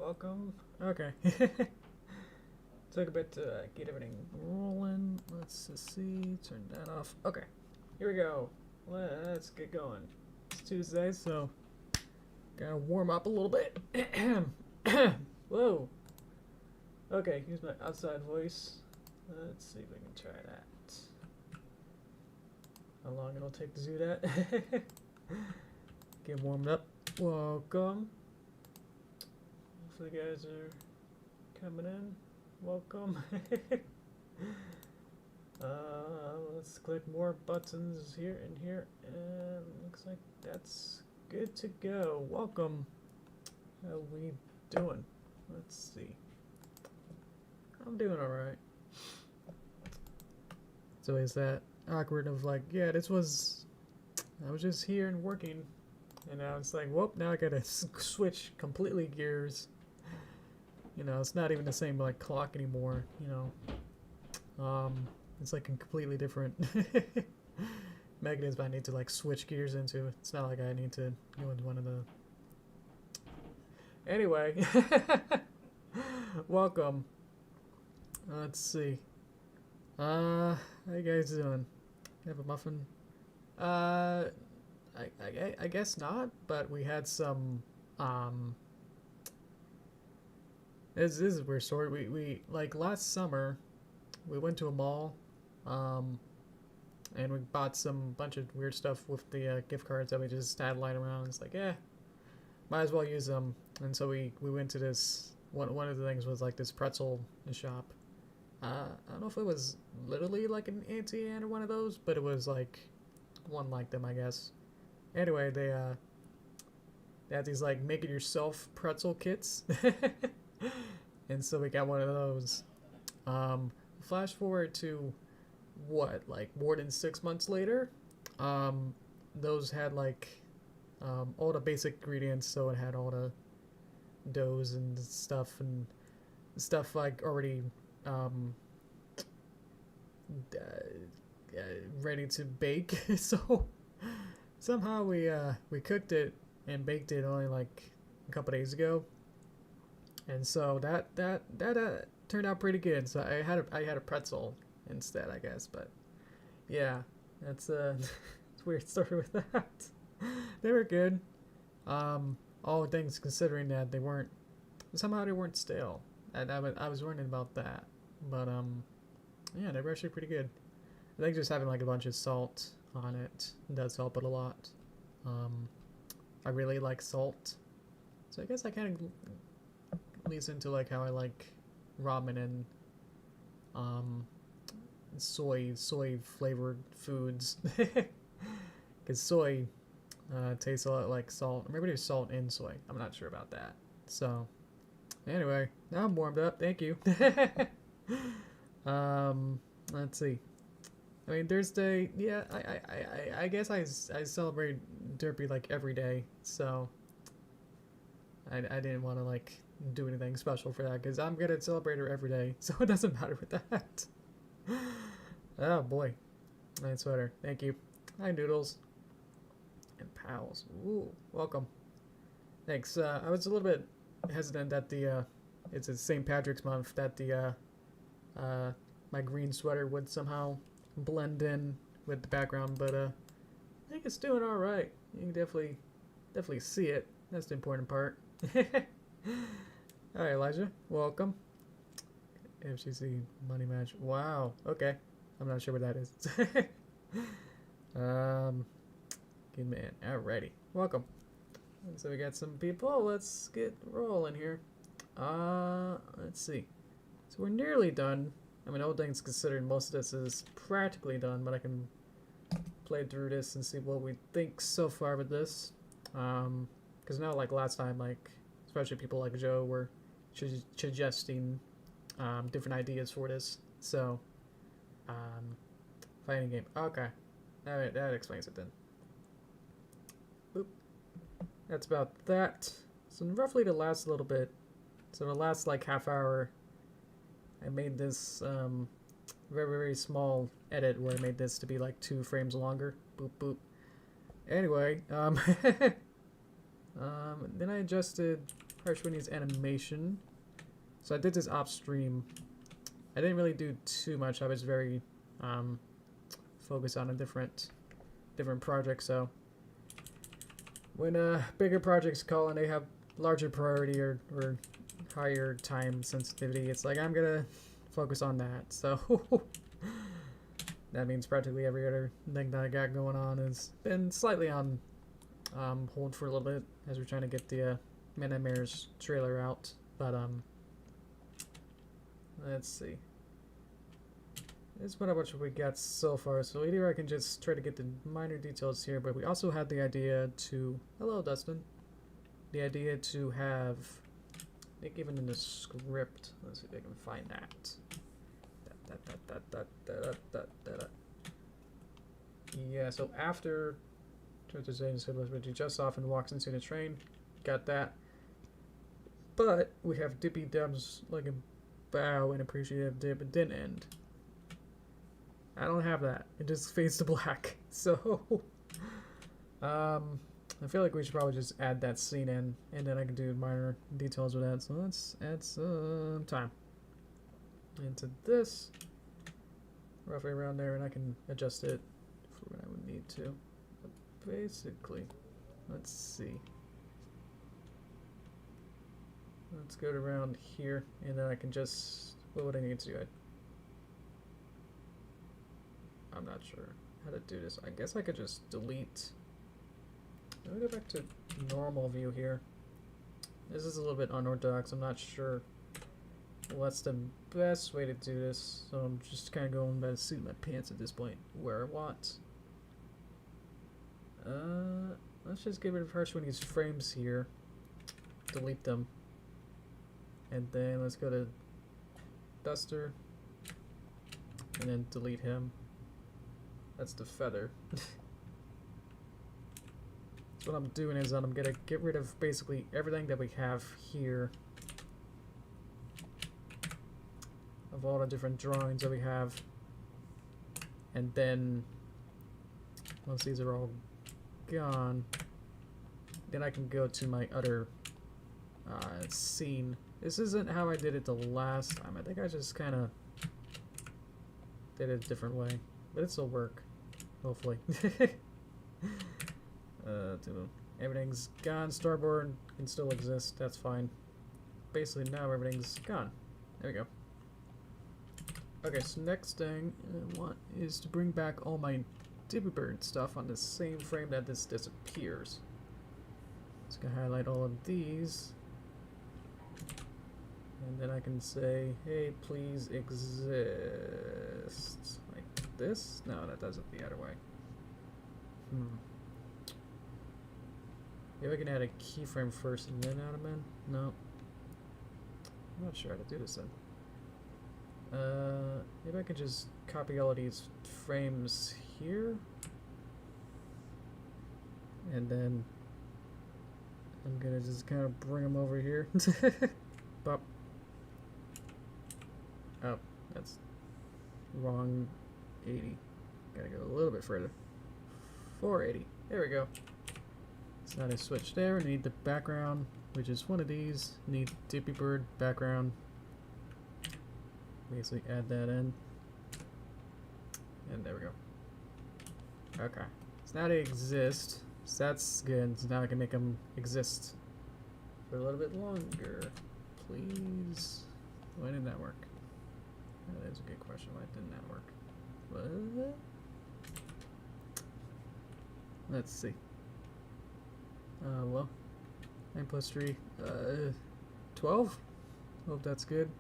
welcome. Okay. Took a bit to get everything rolling. Let's just see. Turn that off. Okay. Here we go. Let's get going. It's Tuesday, so gotta warm up a little bit. Whoa. Okay, here's my outside voice. Let's see if we can try that. How long it'll take to do that? Get warmed up. Welcome. Hopefully you guys are coming in. Welcome. Let's click more buttons here and here, and looks like that's good to go. Welcome. How we doing? Let's see. I'm doing alright. It's always that awkward of like, yeah, I was just here and working, and now it's like, whoop, now I gotta switch completely gears. You know, it's not even the same like clock anymore, you know. It's like a completely different mechanism I need to like switch gears into. It's not like I need to go into one of the... Anyway, welcome. Let's see. How you guys doing? You have a muffin? I guess not, but we had some, this is a weird story. We like last summer, we went to a mall, and we bought bunch of weird stuff with the gift cards that we just had lying around. It's like, yeah, might as well use them. And so we went to this, one of the things was like this pretzel shop. I don't know if it was literally like an Auntie Anne or one of those, but it was like one like them, I guess. Anyway, they had these like make it yourself pretzel kits. And so we got one of those. Flash forward to what, like more than 6 months later, those had like all the basic ingredients, so it had all the doughs and stuff like already ready to bake. So somehow we cooked it and baked it only like a couple days ago, and so that turned out pretty good. So I had a pretzel instead, I guess. But yeah, that's it's a weird story with that. They were good, all things considering that they weren't stale. I was wondering about that, but yeah, they were actually pretty good. I think just having like a bunch of salt on it does help it a lot. I really like salt, so I guess that kind of leads into like how I like ramen and soy flavored foods, because soy tastes a lot like salt. Or maybe there's salt in soy. I'm not sure about that. So anyway, now I'm warmed up. Thank you. Let's see. I mean, Thursday, yeah, I guess I celebrate Derpy like every day, so I didn't want to like do anything special for that, because I'm gonna celebrate her every day, so it doesn't matter with that. Oh boy, nice sweater, thank you. Hi Noodles and pals. Ooh, welcome. Thanks. I was a little bit hesitant that it's St. Patrick's month, that my green sweater would somehow blend in with the background, but I think it's doing all right. You can definitely see it. That's the important part. All right, Elijah, welcome. FCC money match. Wow. Okay, I'm not sure what that is. Good man. Alrighty, welcome. So we got some people. Let's get rolling here. Let's see. So we're nearly done. I mean, all things considered, most of this is practically done, but I can play through this and see what we think so far with this. Because now, like last time, like especially people like Joe were suggesting different ideas for this. So, fighting game. Okay, that explains it then. Boop. That's about that. So roughly the last little bit. So the last like half hour, I made this very small edit where I made this to be like 2 frames longer. Boop boop. Anyway, Then I adjusted Harshwini's animation. So I did this off stream. I didn't really do too much. I was very focused on a different project. So when bigger projects call and they have larger priority or higher time sensitivity, it's like I'm gonna focus on that. So that means practically every other thing that I got going on has been slightly on hold for a little bit as we're trying to get the Nightmares trailer out. But let's see. This is pretty much what we got so far. So either I can just try to get the minor details here, but we also had the idea to, hello Dustin, the idea to have, I think even in the script, let's see if I can find that. Yeah, so after just off and walks into the train, got that. But we have Dippy Dubs like a bow and appreciative dip. It didn't end. I don't have that. It just fades to black. So I feel like we should probably just add that scene in, and then I can do minor details with that. So let's add some time into this, roughly around there, and I can adjust it for when I would need to. But basically, let's see. Let's go to around here, and then I can just, what would I need to do? I'm not sure how to do this. I guess I could just delete. Let me go back to normal view here. This is a little bit unorthodox. I'm not sure what's the best way to do this. So I'm just kind of going by the seat of my pants at this point, where I want. Let's just get rid of first one of these frames here. Delete them. And then let's go to Duster. And then delete him. That's the feather. So what I'm doing is that I'm gonna get rid of basically everything that we have here. Of all the different drawings that we have. And then once these are all gone, then I can go to my other scene. This isn't how I did it the last time. I think I just kind of did it a different way. But it'll still work. Hopefully. Everything's gone. Starboard can still exist. That's fine. Basically now everything's gone. There we go. Okay, so next thing I want is to bring back all my Dippy Bird stuff on the same frame that this disappears. Just gonna highlight all of these. And then I can say, hey, please exist. Like this? No, that does it the other way. Maybe I can add a keyframe first and then add them in? No. I'm not sure how to do this then. Maybe I can just copy all of these frames here. And then I'm gonna just kind of bring them over here. Pop. Oh, that's wrong 80. Gotta go a little bit further. 480. There we go. So now I switch there. I need the background, which is one of these. Need Dippy Bird background. Basically add that in. And there we go. Okay. So now they exist. So that's good. So now I can make them exist for a little bit longer. Please. Why didn't that work? Oh, that's a good question. Why didn't that work? What? Let's see. Well, 9 plus 3, 12? Hope that's good.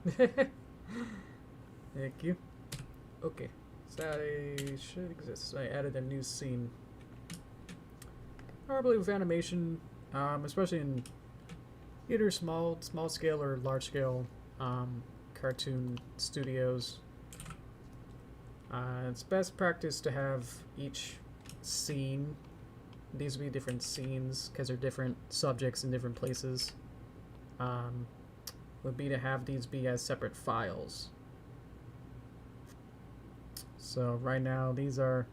Thank you. Okay, so that should exist. I added a new scene. Probably with animation, especially in either small scale or large scale cartoon studios. It's best practice to have each scene. These would be different scenes because they're different subjects in different places. Would be to have these be as separate files. So right now these are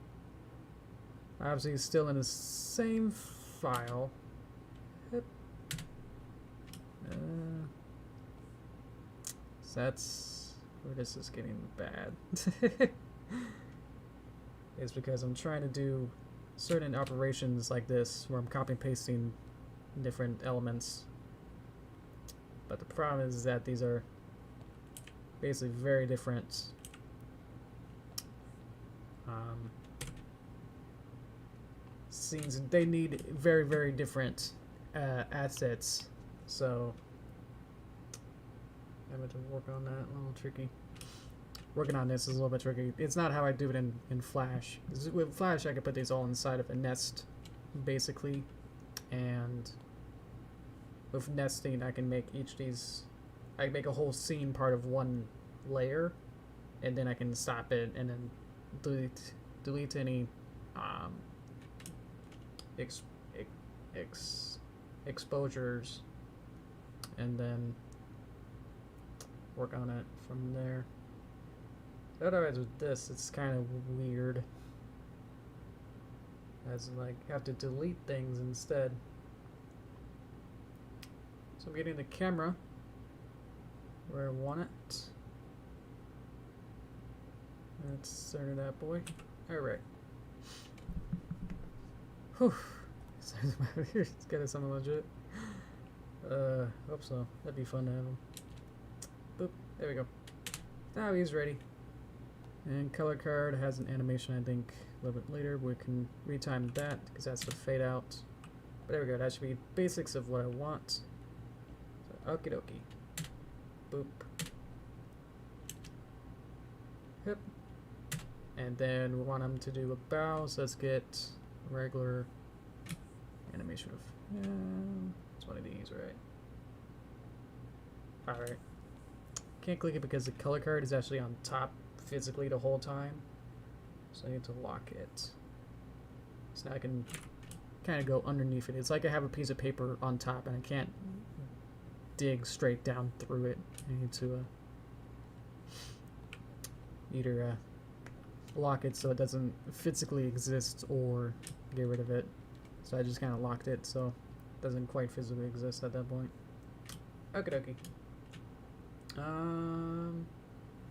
obviously still in the same file. So that's where this is getting bad. Is because I'm trying to do certain operations like this where I'm copy and pasting different elements. But the problem is that these are basically very different scenes. They need very, very different assets. So I'm going to work on that. A little tricky. Working on this is a little bit tricky. It's not how I do it in Flash. With Flash, I can put these all inside of a nest, basically. And with nesting, I can make each of these... I can make a whole scene part of one layer, and then I can stop it and then delete any exposures, and then work on it from there. Otherwise, with this, it's kind of weird. As like have to delete things instead. So I'm getting the camera where I want it. Let's center that boy. Alright. Whew. Let's get it something legit. Hope so. That'd be fun to have him. Boop. There we go. Now he's ready. And color card has an animation, I think, a little bit later. We can retime that because that's the fade out. But there we go. That should be basics of what I want. So, okie dokie. Boop. Yep. And then we want them to do a bow, so let's get a regular animation of. It's one of these, right? Alright. Can't click it because the color card is actually on top physically the whole time. So I need to lock it. So now I can kind of go underneath it. It's like I have a piece of paper on top and I can't dig straight down through it. I need to either lock it so it doesn't physically exist or get rid of it. So I just kind of locked it so it doesn't quite physically exist at that point. Okie dokie.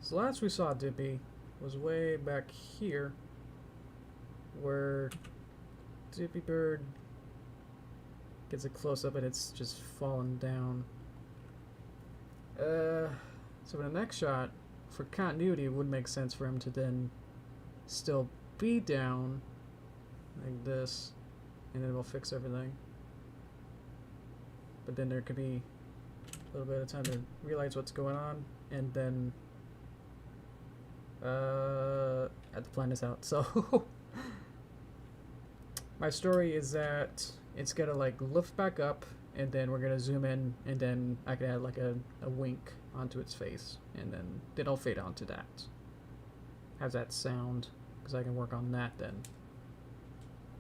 So last we saw Derpy was way back here where Derpy Bird gets a close-up and it's just falling down. So in the next shot, for continuity, it would make sense for him to then still be down like this, and then we'll fix everything. But then there could be a little bit of time to realize what's going on, and then I have to plan this out. So my story is that it's gonna like lift back up, and then we're gonna zoom in, and then I can add like a wink onto its face, and then it'll fade onto that. Have that sound, because I can work on that then.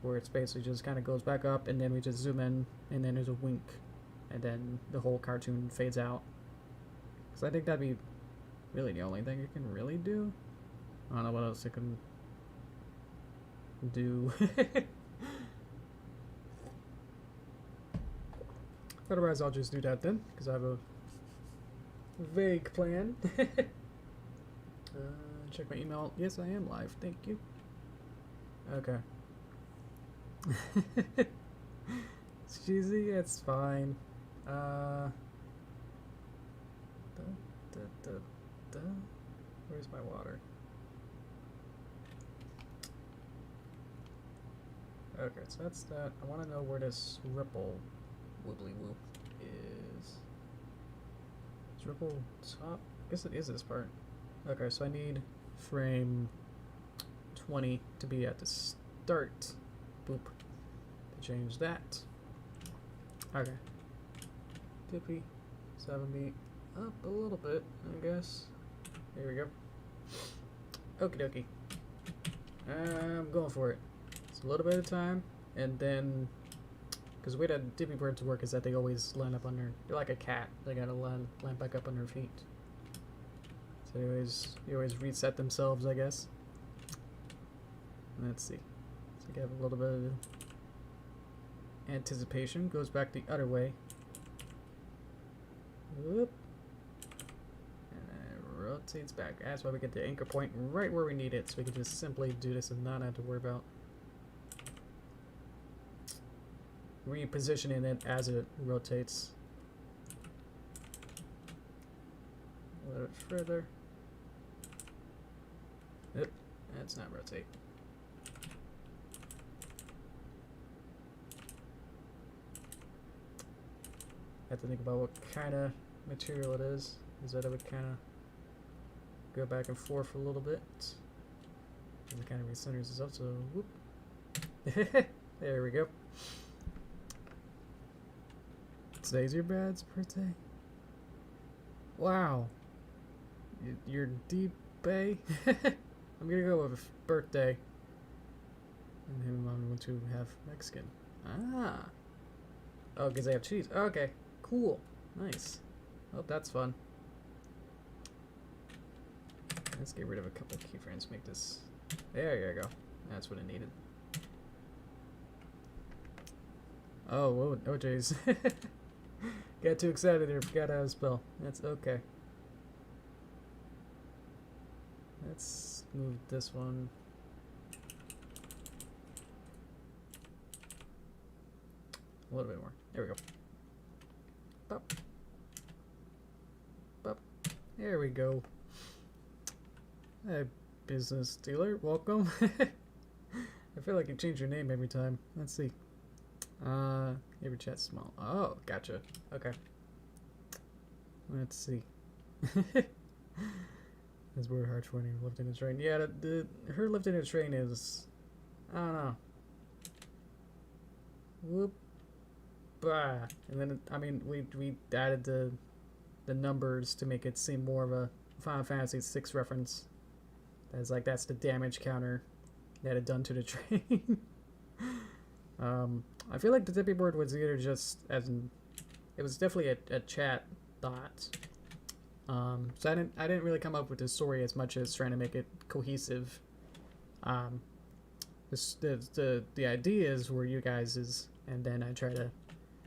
Where it's basically just kind of goes back up, and then we just zoom in, and then there's a wink, and then the whole cartoon fades out. Because I think that'd be really the only thing you can really do. I don't know what else you can do. Otherwise, I'll just do that then, because I have a vague plan. Check my email. Yes, I am live. Thank you. Okay. It's cheesy. It's fine. Where's my water? Okay, so that's that. I want to know where this ripple wibbly whoop is. Is ripple top? I guess it is this part. Okay, so I need frame 20 to be at the start. Boop. To change that. Okay. Tippy. 70. Up a little bit, I guess. Here we go. Okie dokie. I'm going for it. It's a little bit of time, and then, because the way that Derpy birds work is that they always land up on their, they're like a cat. They gotta land back up on their feet. So they always reset themselves, I guess. Let's see. So we have a little bit of anticipation. Goes back the other way. Whoop. And see, it's back. That's why we get the anchor point right where we need it, so we can just simply do this and not have to worry about repositioning it as it rotates. A little bit further. Yep, that's not rotate. Have to think about what kind of material it is. Is that it would kind of go back and forth a little bit. And it kind of recenters itself, so whoop. There we go. Today's your dad's birthday? Wow. Your deep bay? I'm gonna go with birthday. And him and mommy want to have Mexican. Ah. Oh, because they have cheese. Okay. Cool. Nice. Oh, that's fun. Let's get rid of a couple keyframes. Make this. There you go. That's what it needed. Oh, whoa. Oh, jeez. Got too excited there. Forgot how to spell. That's okay. Let's move this one. A little bit more. There we go. Bop. Bop. There we go. Hey, business dealer. Welcome. I feel like you change your name every time. Let's see. Every chat's small. Oh, gotcha. Okay. Let's see. That's weird hard for anyone lifting a train. Yeah, her lifting a train is, I don't know. Whoop. Bah. And then I mean we added the numbers to make it seem more of a Final Fantasy VI reference. That's the damage counter that it done to the train. I feel like the Derpy board was either just it was definitely a chat thought. So I didn't really come up with the story as much as trying to make it cohesive. The ideas were you guys's, and then I try to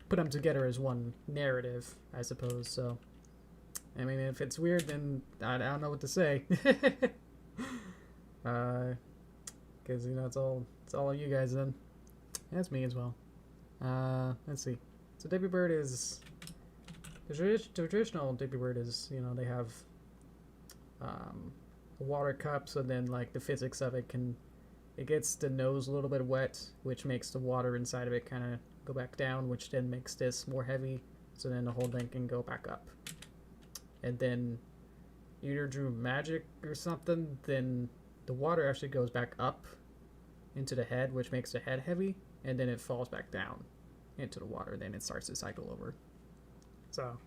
put them together as one narrative, I suppose. So, I mean, if it's weird, then I don't know what to say. Because you know it's all of you guys then. That's me as well. Let's see. So Derpy Bird is the traditional Derpy Bird is, you know, they have a water cup, so then like the physics of it gets the nose a little bit wet, which makes the water inside of it kind of go back down, which then makes this more heavy, so then the whole thing can go back up. And then either through magic or something, then the water actually goes back up into the head, which makes the head heavy, and then it falls back down into the water. Then it starts to cycle over. So,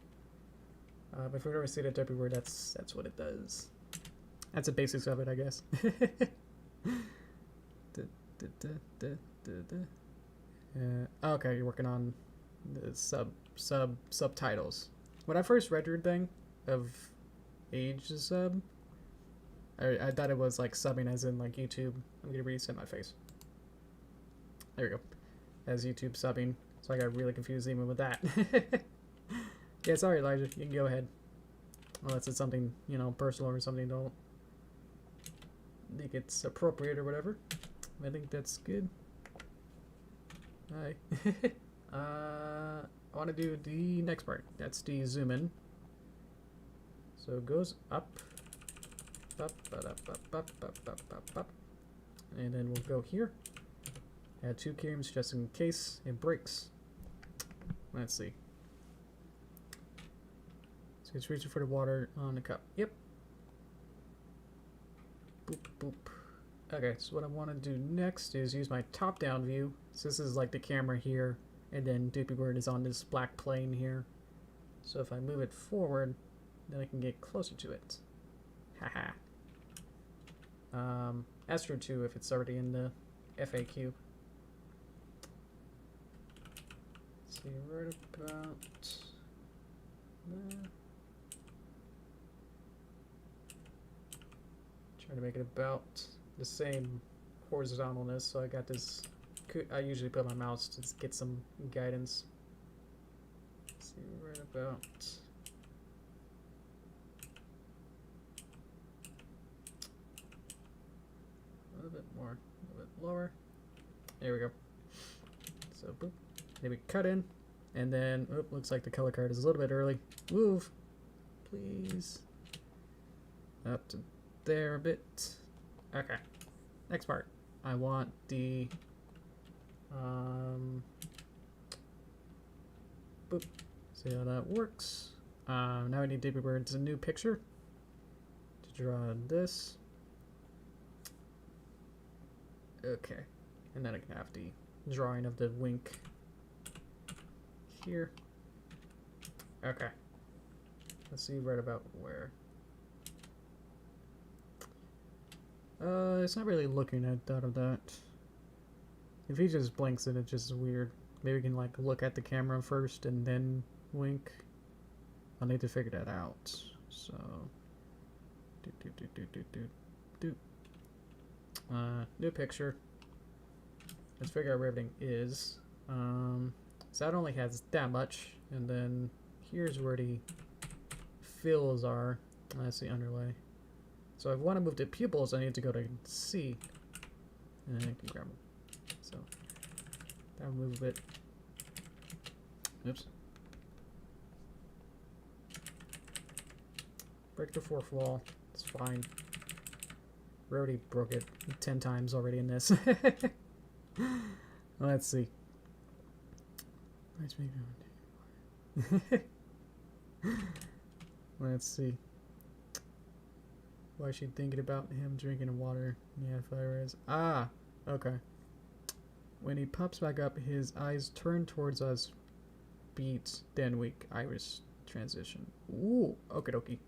if we ever see the Derpy word, that's what it does. That's the basics of it, I guess. Okay, you're working on the subtitles. When I first read your thing of age sub, I thought it was like subbing as in like YouTube. I'm gonna reset my face. There we go. As YouTube subbing. So I got really confused even with that. Yeah, sorry Elijah, you can go ahead. Unless it's something, you know, personal or something, don't think it's appropriate or whatever. I think that's good. Hi. I want to do the next part. That's the zoom in. So it goes up. Up, up, up, up, up, up, up, up. And then we'll go here. Add 2 keyframes just in case it breaks. Let's see. So it's reaching for the water on the cup. Yep. Boop, boop. Okay, so what I want to do next is use my top-down view. So this is like the camera here, and then Derpy Bird is on this black plane here. So if I move it forward, then I can get closer to it. Haha. That's true too if it's already in the FAQ. See right about there. Trying to make it about the same horizontalness, so I got this. I usually put my mouse to get some guidance. See right about maybe cut in, and then, oop, looks like the color card is a little bit early. Move, please. Up to there a bit. Okay. Next part. I want the, boop. See how that works. Now I need Derpy Bird's a new picture to draw this. Okay. And then I can have the drawing of the wink here. Okay. Let's see right about where. It's not really looking at that of that. If he just blinks it, it's just weird. Maybe we can like look at the camera first and then wink. I'll need to figure that out. So, new picture. Let's figure out where everything is. So that only has that much, and then here's where the fills are. That's the underlay. So if I want to move the pupils, I need to go to C, and then I can grab them. So that'll move a bit. Oops. Break the fourth wall. It's fine. We already broke it 10 times already in this. Let's see. Let's see. Why is she thinking about him drinking water? Yeah, fire is. Ah, okay. When he pops back up, his eyes turn towards us. Beats, then weak iris transition. Ooh, okie dokie.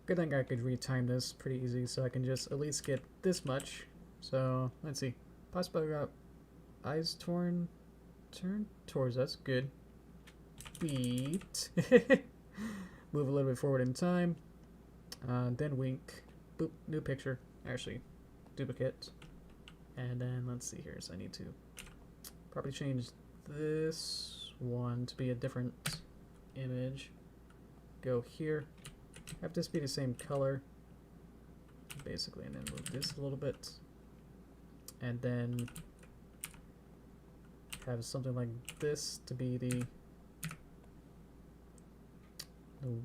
Good thing I could retime this pretty easy, so I can just at least get this much. So let's see. Pops back up. Eyes turn towards us. Good. Beat. Move a little bit forward in time. Then wink. Boop. New picture. Actually, duplicate. And then let's see here. So I need to probably change this one to be a different image. Go here. Have this be the same color. Basically, and then move this a little bit. And then have something like this to be the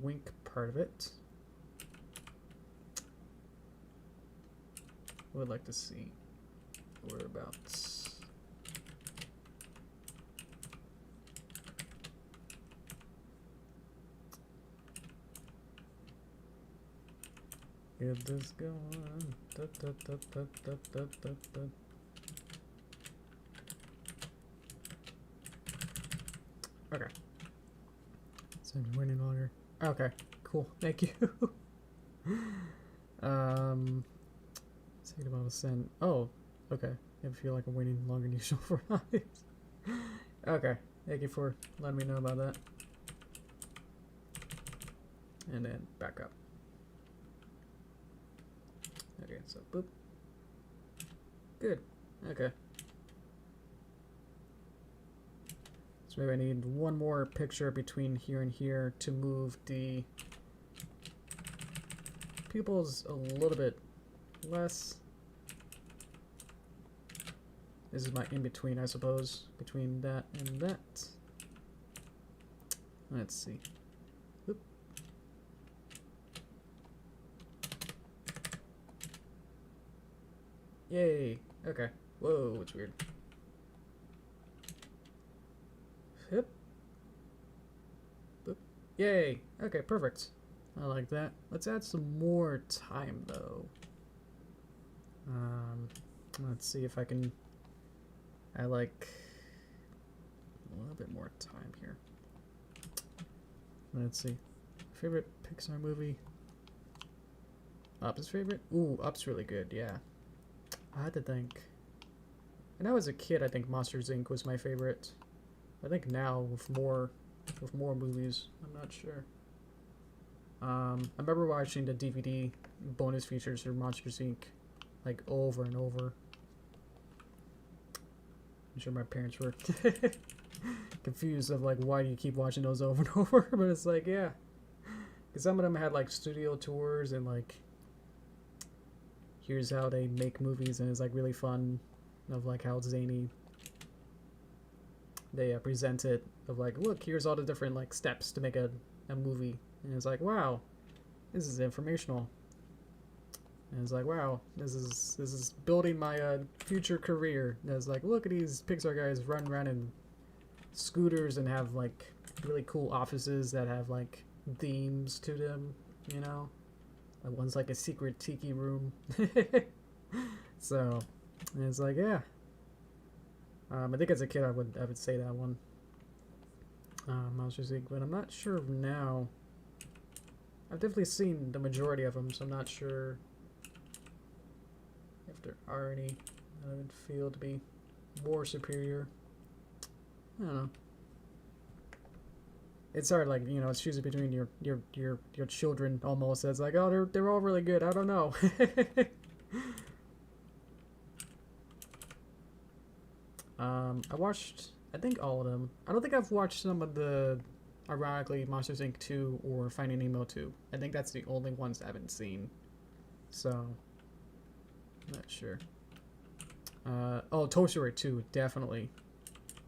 wink part of it. Would like to see whereabouts. Get this going. Da, da, da, da, da, da, da, da. Okay. So I'm waiting longer. Okay, cool. Thank you. Take about a cent. Oh, okay. I feel like I'm waiting longer than usual for knives. Okay. Thank you for letting me know about that. And then back up. Okay, so boop. Good. Okay. So maybe I need one more picture between here and here to move the pupils a little bit less. This is my in-between, I suppose, between that and that. Let's see. Oop. Yay. Okay. Whoa, it's weird. Hip. Boop. Yay. Okay, perfect. I like that. Let's add some more time, though. Let's see if I can add, like, a little bit more time here. Let's see. Favorite Pixar movie? Up's favorite? Ooh, Up's really good, yeah. I had to think. When I was a kid, I think Monsters Inc. was my favorite. I think now with more movies, I'm not sure. I remember watching the DVD bonus features for Monsters Inc. like over and over. I'm sure my parents were confused of like, why do you keep watching those over and over? But it's like, yeah, because some of them had like studio tours and like, here's how they make movies, and it's like really fun of like how zany they present it of like, look, here's all the different like steps to make a movie, and it's like, wow, this is informational. And it's like, wow, this is building my future career. And it's like, look at these Pixar guys run around in scooters and have like really cool offices that have like themes to them, you know. Like one's like a secret tiki room. So, and it's like, yeah. I think as a kid I would say that one. Monsters Inc., but I'm not sure now. I've definitely seen the majority of them, so I'm not sure if there are any that I would feel to be more superior. I don't know. It's hard, like, you know, it's choosing between your children almost. It's like, oh, they're all really good. I don't know. I watched, I think, all of them. I don't think I've watched some of the, ironically, Monsters Inc. 2 or Finding Nemo 2. I think that's the only ones I haven't seen. So, I'm not sure. Oh, Toy Story 2, definitely.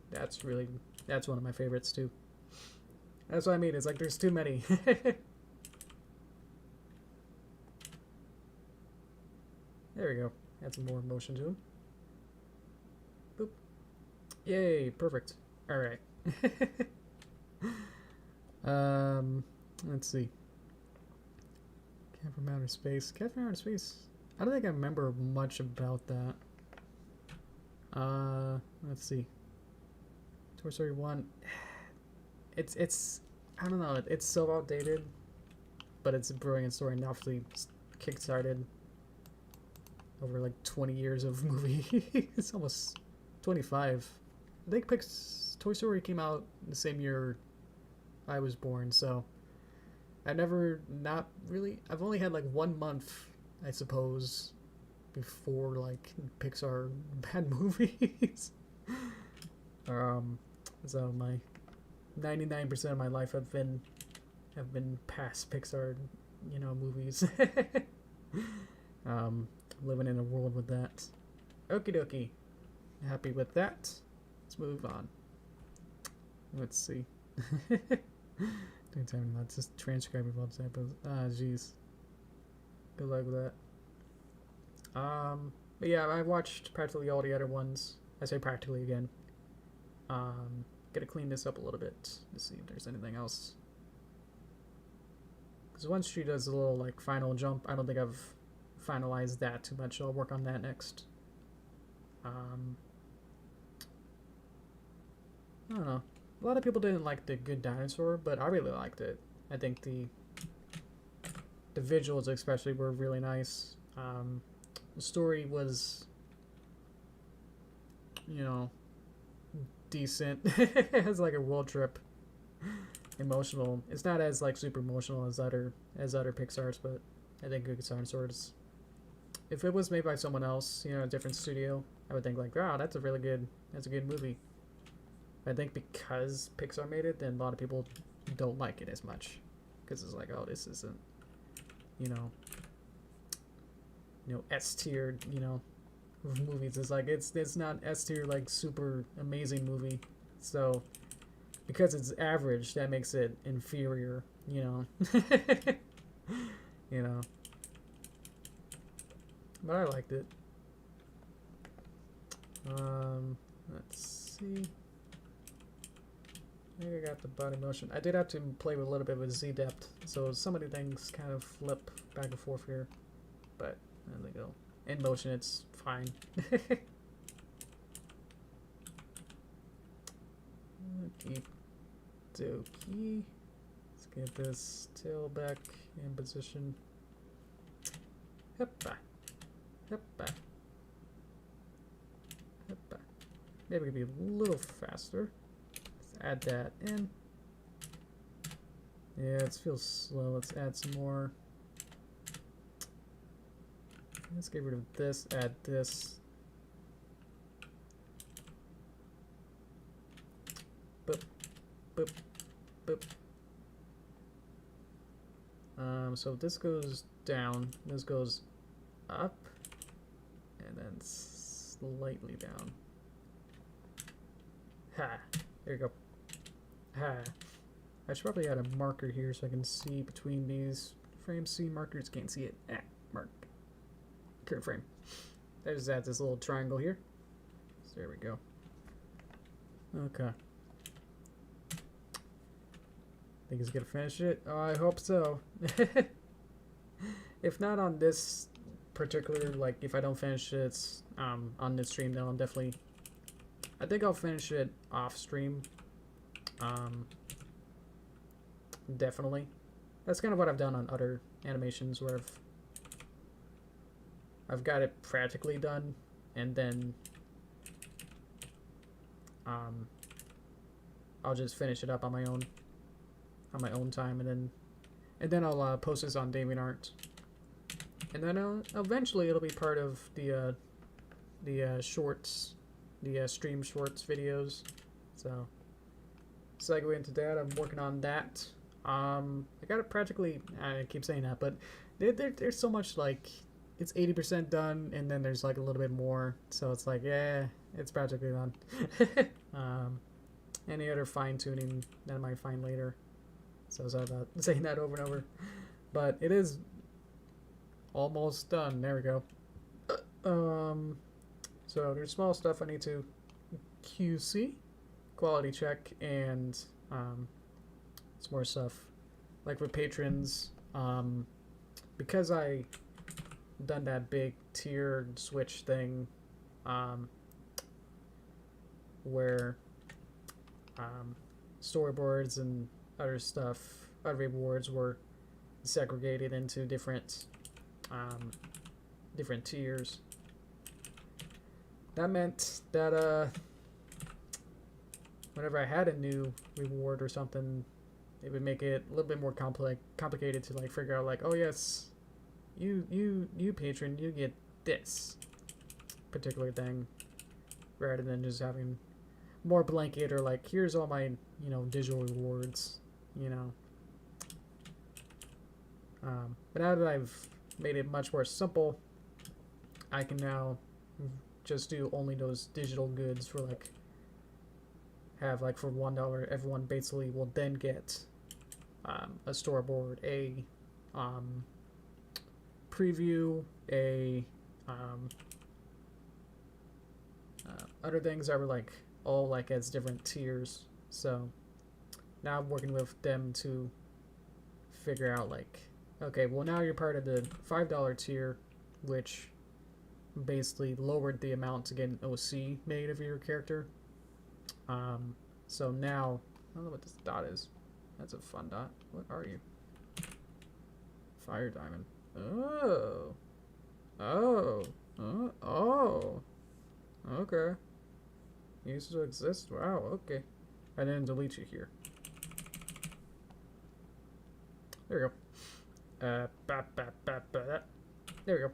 That's one of my favorites, too. That's what I mean. It's like there's too many. There we go. Add some more motion to him. Boop. Yay, perfect. Alright. Let's see. Cat from Outer Space. Cat from Outer Space. I don't think I remember much about that. Let's see. Toy Story 1. It's I don't know, it's so outdated, but it's a brilliant story and obviously kickstarted over like 20 years of movie. It's almost 25. I think Toy Story came out the same year I was born, so I've only had like 1 month, I suppose, before like Pixar had movies. So my 99% of my life have been past Pixar, you know, movies. Living in a world with that. Okie dokie. Happy with that. Let's move on. Let's see. Don't tell me not just transcribing all the typos. Ah, jeez. Good luck with that. But yeah, I watched practically all the other ones. I say practically again. Gotta clean this up a little bit to see if there's anything else. Because once she does a little like final jump, I don't think I've finalized that too much. I'll work on that next. I don't know. A lot of people didn't like The Good Dinosaur, but I really liked it. I think the visuals especially were really nice. The story was, you know, decent. It's like a world trip. Emotional. It's not as like super emotional as other Pixar's, but I think Good Dinosaurs. If it was made by someone else, you know, a different studio, I would think like, wow, that's a good movie. I think because Pixar made it, then a lot of people don't like it as much, because it's like, oh, this isn't, you know, S tier, you know, of movies. It's like it's not S tier like super amazing movie. So because it's average, that makes it inferior, you know. You know. But I liked it. Let's see. I think I got the body motion. I did have to play with a little bit with Z depth, so some of the things kind of flip back and forth here. But there they go. In motion, it's fine. Okie dokie. Let's get this tail back in position. Hoppa. Hoppa. Hoppa. Maybe we can be a little faster. Let's add that in. Yeah, it feels slow. Let's add some more. Let's get rid of this, add this. Boop, boop, boop. So this goes down, this goes up, and then slightly down. Ha! There you go. Ah. I should probably add a marker here so I can see between these frame C markers. Can't see it. Ah, mark. Current frame. That just adds this little triangle here. So there we go. Okay. Think he's gonna finish it? Oh, I hope so. If not on this particular, like if I don't finish it on this stream, then I'll definitely. I think I'll finish it off stream. Definitely. That's kind of what I've done on other animations where I've got it practically done, and then I'll just finish it up on my own time, and then I'll post this on DeviantArt, and then eventually it'll be part of the shorts, the stream shorts videos. So segue into that. I'm working on that. I got it practically. I keep saying that, but there's so much, like it's 80% done, and then there's like a little bit more. So it's like, yeah, it's practically done. Any other fine tuning that I might find later. So sorry about saying that over and over, but it is almost done. There we go. So there's small stuff I need to QC, quality check, and some more stuff like for patrons. Because I done that big tiered switch thing, where storyboards and other stuff, other rewards were segregated into different tiers. That meant that whenever I had a new reward or something, it would make it a little bit more complicated to like figure out, like, oh yes, you patron, you get this particular thing, rather than just having more blanket or like, here's all my, digital rewards, But now that I've made it much more simple, I can now just do only those digital goods for like, have like for $1, everyone basically will then get a storyboard, a preview, a other things that were like all like as different tiers. So now I'm working with them to figure out like, okay, well now you're part of the $5 tier, which basically lowered the amount to get an OC made of your character. So now, I don't know what this dot is. That's a fun dot. What are you? Fire diamond. Oh. Oh. Oh. Okay. You used to exist? Wow, okay. I didn't delete you here. There we go. There we go.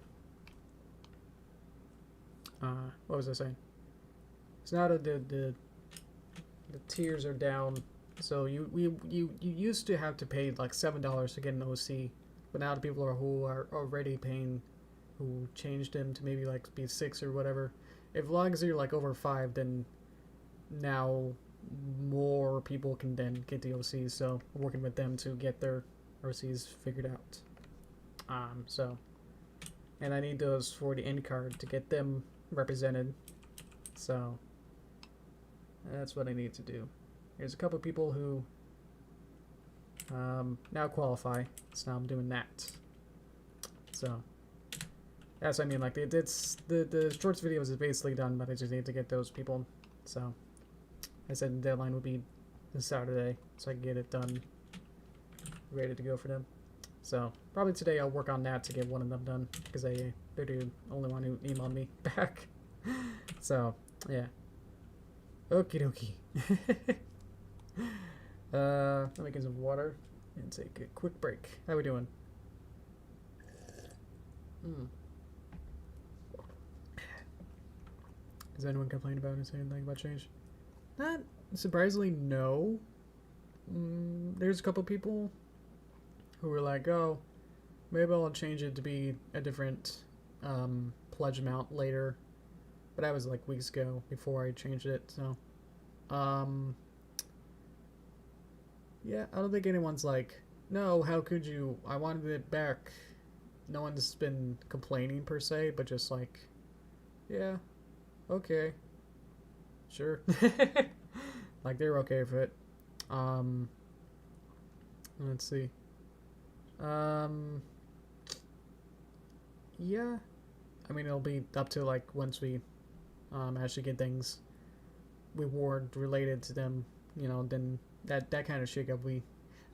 What was I saying? So now the tiers are down. So you used to have to pay like $7 to get an OC, but now the people who are already paying, who changed them to maybe like be 6 or whatever. If long as you're like over 5, then now more people can then get the OCs. So I'm working with them to get their OCs figured out. So, and I need those for the end card to get them represented. So that's what I need to do. There's a couple of people who now qualify, so now I'm doing that. So that's what I mean. Like the shorts video is basically done, but I just need to get those people. So I said the deadline would be this Saturday, so I can get it done, ready to go for them. So probably today I'll work on that to get one of them done, because they're the only one who emailed me back. So yeah. Okie dokie. Let me get some water and take a quick break. How we doing? Does anyone complain about anything about change? Not surprisingly, no. There's a couple people who were like, oh, maybe I'll change it to be a different pledge amount later. But that was like weeks ago before I changed it, so yeah, I don't think anyone's like, no, how could you? I wanted it back. No one's been complaining per se, but just like, yeah, okay, sure. Like they're okay with it. Um, let's see. Um, yeah, I mean it'll be up to like once we actually get things reward related to them, you know, then that kind of shake up I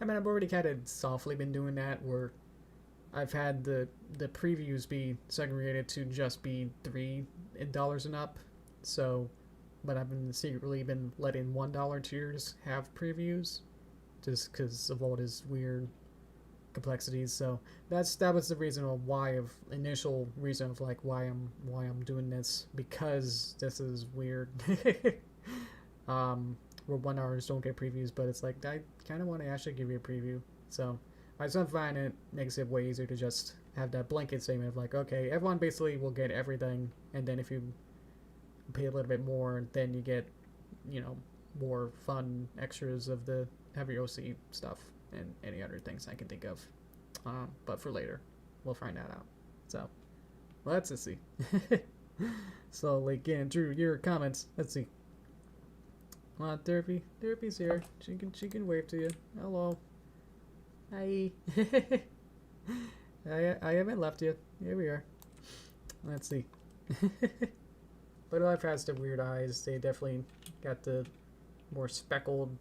mean I've already kind of softly been doing that where I've had the previews be segregated to just be $3 and up. So, but I've been secretly been letting $1 tiers have previews, just because of all his weird complexities. So that was the reason of why of initial reason of like why I'm doing this, because this is weird. Where 1 hours don't get previews, but it's like I kind of want to actually give you a preview. So I just find it makes it way easier to just have that blanket statement of like, okay, everyone basically will get everything, and then if you pay a little bit more, then you get, you know, more fun extras of the heavy OC stuff and any other things I can think of. But for later, we'll find that out. So let's just see. So like getting through your comments. Let's see. Derpy's here. She can wave to you. Hello. Hi. I haven't left you. Here we are. Let's see. But Life has the weird eyes. They definitely got the more speckled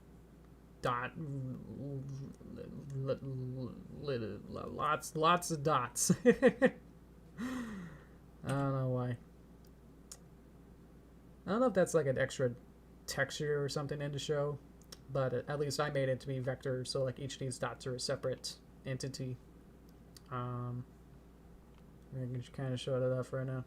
dot. Lots of dots. I don't know why. I don't know if that's like an extra texture or something in the show, but at least I made it to be vector, so like each of these dots are a separate entity. I can just kind of show it off right now.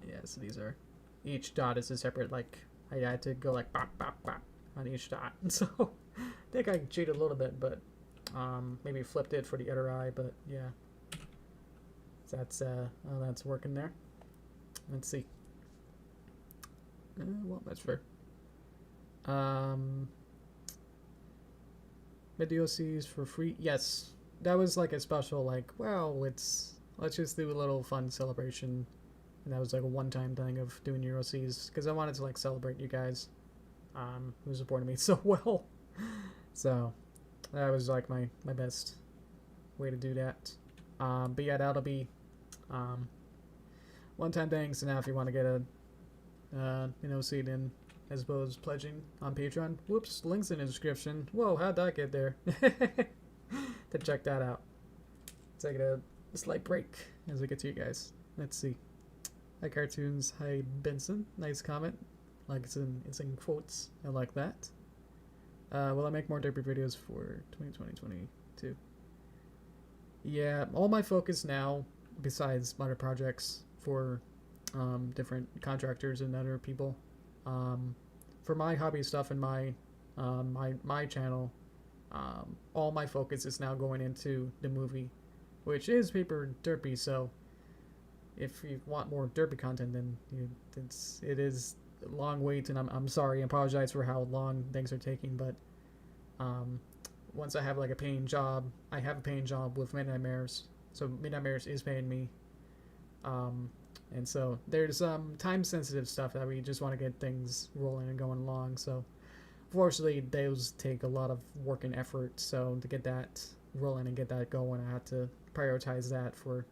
Yeah, so these are, each dot is a separate, like, I had to go like bop, bop, bop on each dot. So I think I cheated a little bit, but maybe flipped it for the other eye, but yeah. So that's, that's working there. Let's see. Well, that's fair. Video Cs for free. Yes, that was like a special, like, well, let's just do a little fun celebration. And that was like a one-time thing of doing Euro Cs, because I wanted to like celebrate you guys who supported me so well. So that was like my best way to do that. But yeah, that'll be one-time things. And now if you want to get a see, then as well as pledging on Patreon. Whoops, links in the description. Whoa, how'd that get there? To check that out. Taking a slight break as we get to you guys. Let's see. Hi Cartoons. Hi Benson. Nice comment. Like it's in quotes. I like that. Will I make more Derpy videos for 2022? Yeah, all my focus now, besides other projects for different contractors and other people, for my hobby stuff and my my channel, all my focus is now going into the movie, which is Paper Derpy. So if you want more Derpy content, then it is a long wait, and I'm sorry, I apologize for how long things are taking, but once I have like a paying job, I have a paying job with Midnight Mares, so Midnight Mares is paying me, and so there's time sensitive stuff that we just want to get things rolling and going along. So fortunately those take a lot of work and effort, so to get that rolling and get that going, I have to prioritize that for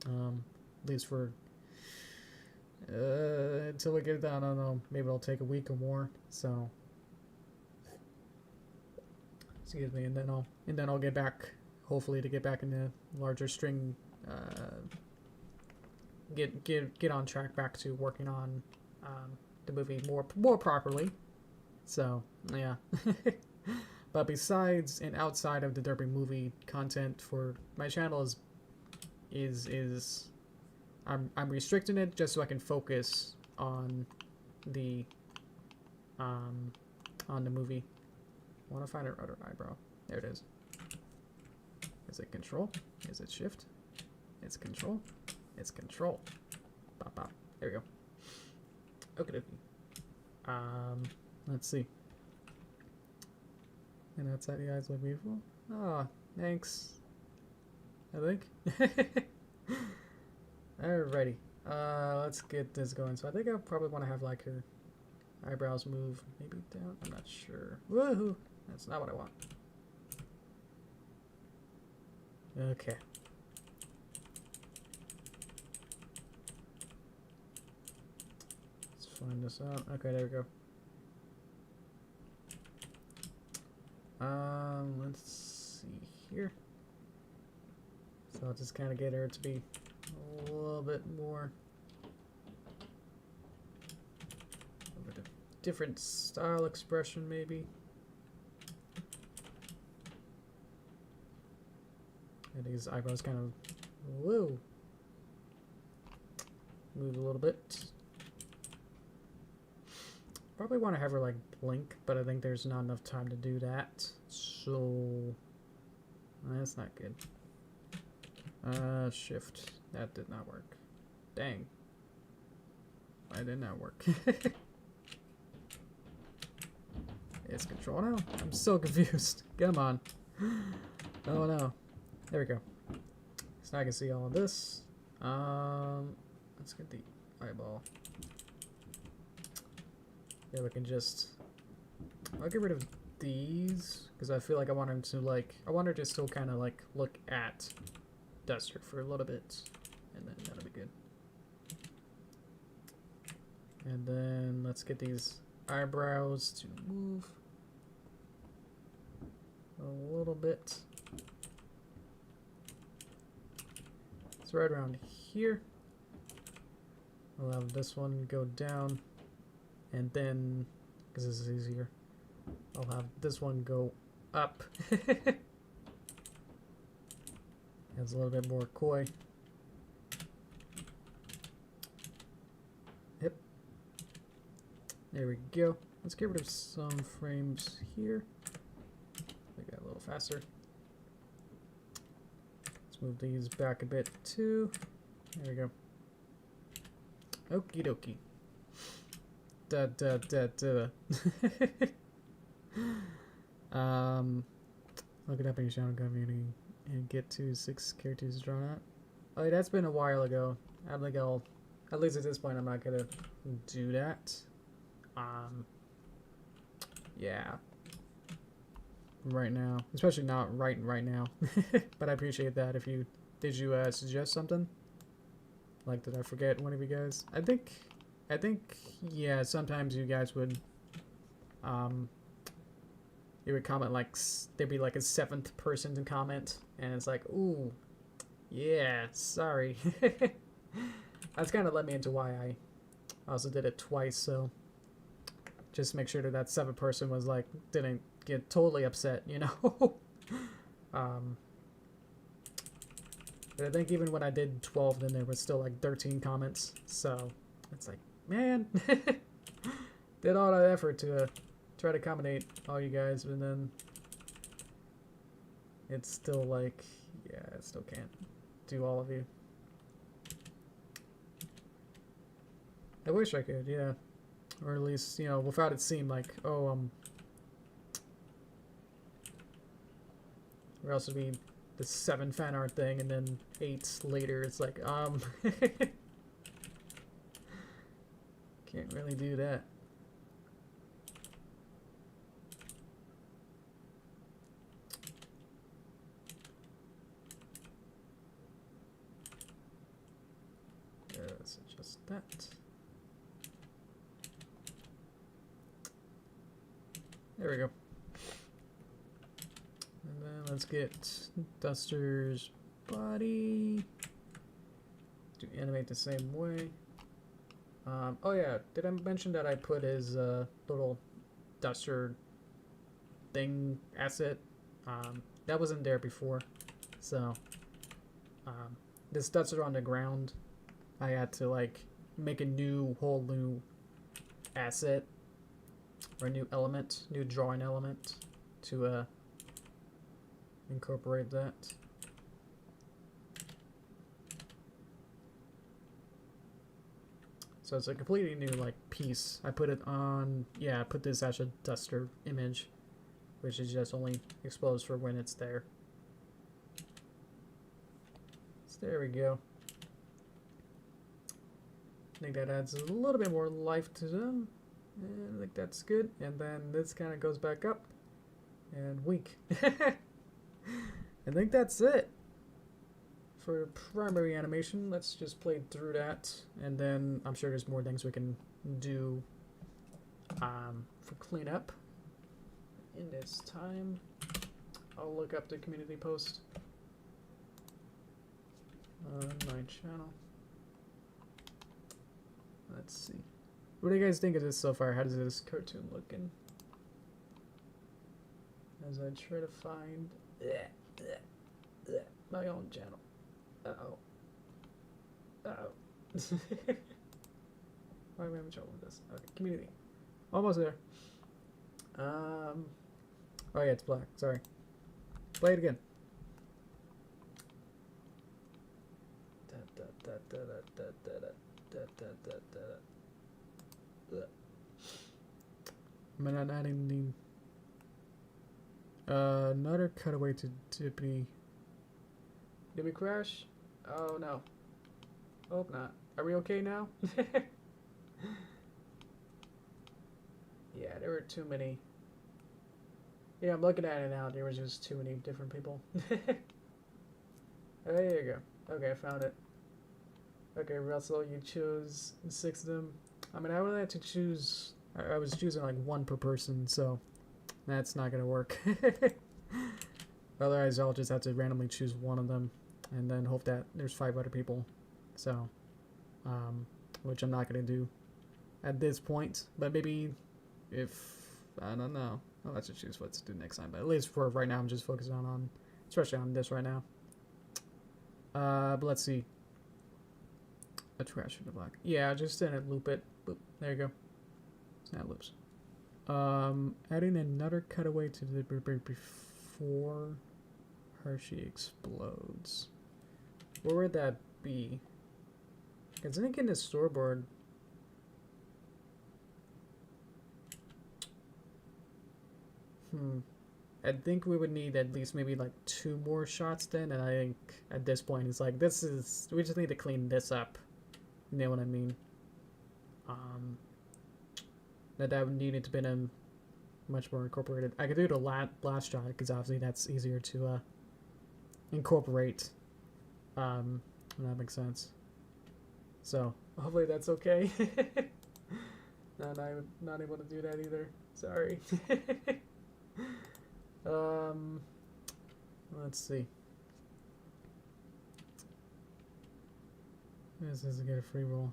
at least for until we get it done. I don't know, maybe it'll take a week or more, so excuse me, and then I'll get back, hopefully, to get back in the larger string, get on track back to working on the movie more properly. So yeah. But besides and outside of the Derpy movie content for my channel is I'm restricting it just so I can focus on the movie. I want to find our other eyebrow. There it is. Is it control? Is it shift? It's control. It's control. Bop bop. There we go. Okay. Let's see. And outside the eyes look beautiful. Oh, thanks. I think. Alrighty. Let's get this going. So I think I probably want to have like her eyebrows move maybe down. I'm not sure. Woohoo! That's not what I want. Okay. Let's find this out. Okay, there we go. Let's see here. So I'll just kind of get her to be a little bit more, a bit of different style expression maybe. And these eyebrows kind of, whoa, move a little bit. Probably want to have her like blink, but I think there's not enough time to do that. So that's not good. Shift. That did not work. Dang. Why did not work? It's control now? I'm so confused. Come on. Oh no. There we go. So now I can see all of this. Let's get the eyeball. Yeah, we can just... I'll get rid of these, because I feel like I want him to, like... I want her to still kind of, like, look at Duster for a little bit. And then that'll be good. And then let's get these eyebrows to move a little bit. It's right around here. I'll have this one go down. And then, because this is easier, I'll have this one go up. It's a little bit more coy. Yep. There we go. Let's get rid of some frames here. Make that a little faster. Let's move these back a bit too. There we go. Okie dokie. Da da da da. Look it up in your channel community and get to 6 characters drawn out. Oh, that's been a while ago. I don't think I'll, at least at this point, I'm not gonna do that. Yeah. Right now, especially not right now. But I appreciate that. If you did you suggest something? Like, did I forget one of you guys? I think, yeah, sometimes you guys would, you would comment like, there'd be like a 7th person to comment, and it's like, ooh, yeah, sorry. That's kind of led me into why I also did it twice, so just make sure that that 7th person was like, didn't get totally upset, you know? But I think even when I did 12, then there was still like 13 comments, so it's like, man, did all that effort to try to accommodate all you guys, and then it's still like, yeah, I still can't do all of you. I wish I could, yeah, or at least, you know, without it seem like, oh, or else it'd be the 7 fan art thing, and then 8 later, it's like, can't really do that. Let's adjust that. There we go. And then let's get Duster's body to animate the same way. Oh yeah, did I mention that I put his little Duster thing asset? That wasn't there before, so this Duster on the ground, I had to like make a whole new asset or a new element, new drawing element to incorporate that. So it's a completely new like piece. I put it on, yeah, I put this as a Duster image which is just only exposed for when it's there. So there we go. I think that adds a little bit more life to them. And I think that's good. And then this kind of goes back up. And wink. I think that's it. For primary animation, let's just play through that. And then I'm sure there's more things we can do for cleanup. In this time, I'll look up the community post on my channel. Let's see. What do you guys think of this so far? How does this cartoon looking? As I try to find my own channel. Uh-oh. Uh-oh. Why am I having trouble with this? Okay, community. Almost there. Oh yeah, it's black. Sorry. Play it again. Am I not adding the another cutaway to Derpy? Did we crash? Oh no. Hope not. Are we okay now? Yeah, there were too many. Yeah, I'm looking at it now. There was just too many different people. Oh, there you go. Okay, I found it. Okay, Russell, you chose 6 of them. I mean, I would have to choose. I was choosing like 1 per person, so that's not gonna work. Otherwise, I'll just have to randomly choose 1 of them, and then hope that there's 5 other people. So, which I'm not gonna do at this point. But maybe if I don't know, I'll have to choose what to do next time. But at least for right now, I'm just focusing on especially on this right now. But let's see. A trash in the black. Yeah, just didn't loop it. Boop. There you go. It's not loops. Adding another cutaway to the before Hershey explodes. Where would that be? I think in the storyboard. I think we would need at least maybe like 2 more shots then, and I think at this point it's like we just need to clean this up. You know what I mean? That would need it to be much more incorporated. I could do the last shot because obviously that's easier to incorporate. When that makes sense. So hopefully that's okay. And I'm not able to do that either. Sorry. Let's see. This doesn't get a free roll.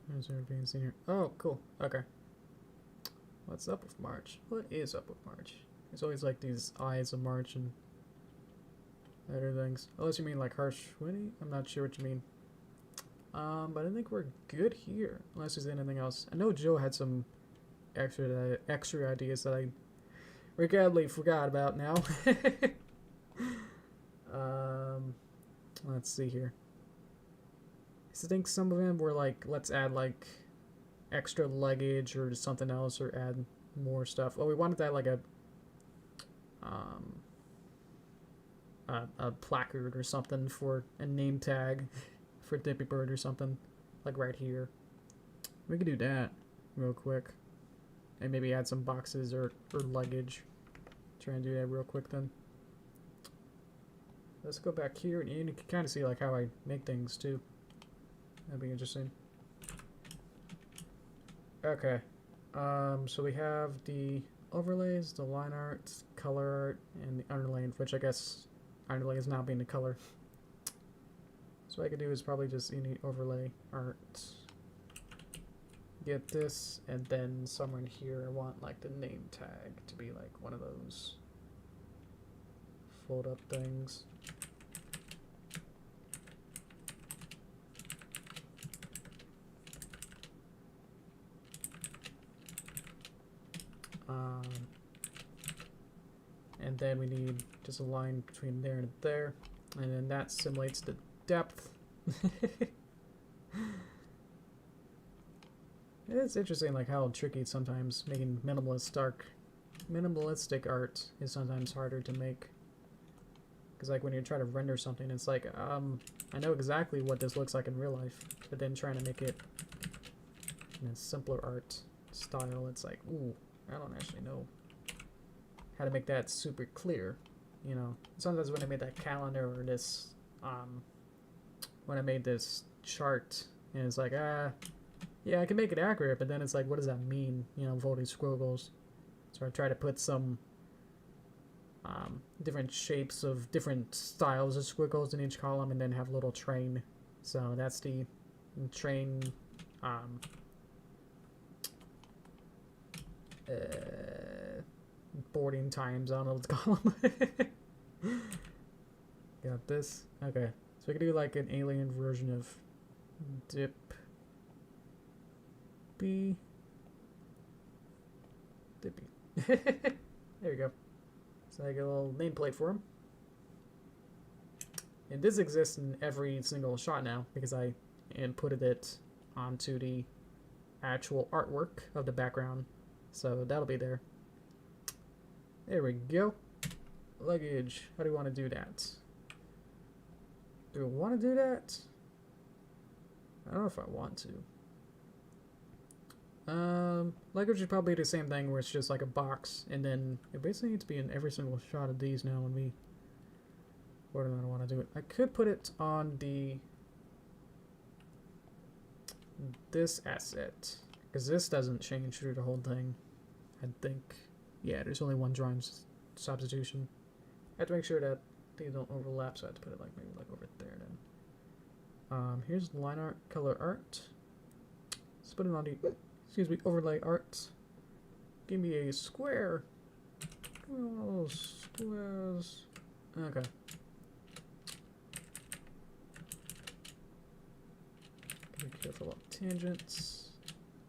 There's our being senior. Oh, cool. Okay. What's up with March? What is up with March? It's always like these eyes of March and other things. Unless you mean like harsh Winnie? I'm not sure what you mean. But I think we're good here. Unless there's anything else. I know Joe had some extra ideas that I regrettably forgot about now. Let's see here. I think some of them were like, let's add like extra luggage or something else, or add more stuff. Oh, we wanted to add like a placard or something for a name tag for Derpy Bird or something, like right here. We could do that real quick, and maybe add some boxes or luggage. Try and do that real quick then. Let's go back here, and you can kind of see like how I make things too. That'd be interesting. Okay. So we have the overlays, the line art, color art, and the underlaying, which I guess underlay is now being the color. So what I could do is probably just any overlay art. Get this, and then somewhere in here I want like the name tag to be like one of those fold up things. And then we need just a line between there and there, and then that simulates the depth. It's interesting like how tricky it's sometimes making minimalist dark minimalistic art is sometimes harder to make. Because like when you try to render something, it's like, I know exactly what this looks like in real life, but then trying to make it in a simpler art style, it's like, ooh, I don't actually know how to make that super clear, you know. Sometimes when I made that calendar or this, when I made this chart, and it's like, yeah, I can make it accurate, but then it's like, what does that mean, you know, with all these squiggles? So I try to put some different shapes of different styles of squiggles in each column, and then have a little train. So that's the train boarding times. I don't know what to call them. Got this. Okay, so we can do like an alien version of Dippy. There we go. So I get a little nameplate for him. And this exists in every single shot now because I inputted it onto the actual artwork of the background. So that'll be there. There we go. Luggage. How do we want to do that? Do we want to do that? I don't know if I want to. Luggage is probably the same thing where it's just like a box, and then it basically needs to be in every single shot of these now when we whether or not I want to do it. I could put it on this asset, because this doesn't change through the whole thing, I think. Yeah, there's only one drawing substitution. I have to make sure that they don't overlap, so I have to put it like maybe like over there then. Here's line art, color art. Let's put it on the, excuse me, overlay art. Give me a square. Give me one of those squares. Okay. Be careful about tangents.